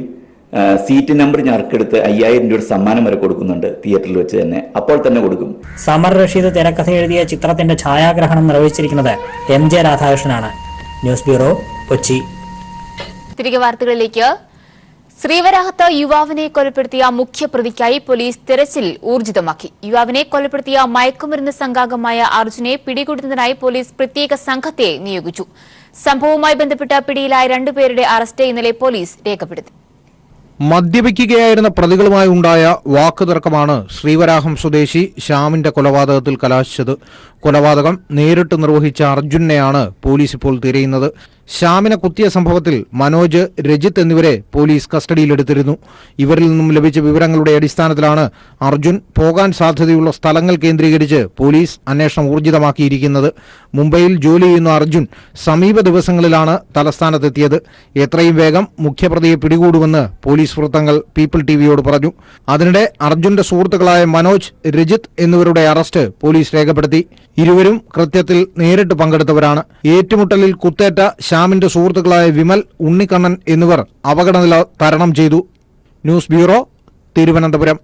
സീറ്റ് നമ്പർ ഞറക്കെടുത്ത് 5000 രൂപ സമ്മാനം വരെ കൊടുക്കുന്നുണ്ട്. തിയേറ്ററിൽ വെച്ച് തന്നെ അപ്പോൾ തന്നെ കൊടുക്കും. സമർ റഷീദ് തിരക്കഥ എഴുതിയ ചിത്രത്തിന്റെ ഛായാഗ്രഹണം നിർവഹിച്ചിരിക്കുന്നത് MJ രാധാകൃഷ്ണനാണ്. News bureau, Kochi. തിരികെ വാർത്തകളിലേക്ക്. ശ്രീവരാഹത്ത് യുവാവിനെ കൊലപ്പെടുത്തിയ മുഖ്യപ്രതിക്കായി പോലീസ് തെരച്ചിൽ ഊർജിതമാക്കി. യുവാവിനെ കൊലപ്പെടുത്തിയ മയക്കുമരുന്ന് സംഘാംഗമായ അർജുനെ പിടികൂടുന്നതിനായി പോലീസ് പ്രത്യേക സംഘത്തെ നിയോഗിച്ചു. സംഭവവുമായി ബന്ധപ്പെട്ട പിടിയിലായ 2 പേരുടെ അറസ്റ്റ് ഇന്നലെ പോലീസ് രേഖപ്പെടുത്തി. മദ്യപിക്കുകയായിരുന്ന പ്രതികളുമായി ഉണ്ടായ വാക്കുതർക്കമാണ് ശ്രീവരാഹം സ്വദേശി ശ്യാമിന്റെ കൊലപാതകത്തിൽ കലാശിച്ചത്. കൊലപാതകം നേരിട്ട് നിർവഹിച്ച അർജുനെയാണ് പോലീസ് ഇപ്പോൾ തിരയുന്നത്. ശ്യാമിനെ കുത്തിയ സംഭവത്തിൽ മനോജ്, രജിത്ത് എന്നിവരെ പോലീസ് കസ്റ്റഡിയിലെടുത്തിരുന്നു. ഇവരിൽ നിന്നും ലഭിച്ച വിവരങ്ങളുടെ അടിസ്ഥാനത്തിലാണ് അർജുൻ പോകാൻ സാധ്യതയുള്ള സ്ഥലങ്ങൾ കേന്ദ്രീകരിച്ച് പോലീസ് അന്വേഷണം ഊർജിതമാക്കിയിരിക്കുന്നത്. മുംബൈയിൽ ജോലി ചെയ്യുന്ന അർജുൻ സമീപ ദിവസങ്ങളിലാണ് തലസ്ഥാനത്തെത്തിയത്. എത്രയും വേഗം മുഖ്യപ്രതിയെ പിടികൂടുമെന്ന് പോലീസ് വൃത്തങ്ങൾ പീപ്പിൾ ടിവിയോട് പറഞ്ഞു. അതിനിടെ അർജുന്റെ സുഹൃത്തുക്കളായ മനോജ്, രജിത്ത് എന്നിവരുടെ അറസ്റ്റ് പോലീസ് രേഖപ്പെടുത്തി. ഇരുവരും കൃത്യത്തിൽ നേരിട്ട് പങ്കെടുത്തവരാണ്. ഏറ്റുമുട്ടലിൽ കുത്തേറ്റ ശ്യാമിന്റെ സുഹൃത്തുക്കളായ വിമൽ, ഉണ്ണിക്കണ്ണൻ എന്നിവർ അപകടനില തരണം ചെയ്തു. News bureau, Thiruvananthapuram.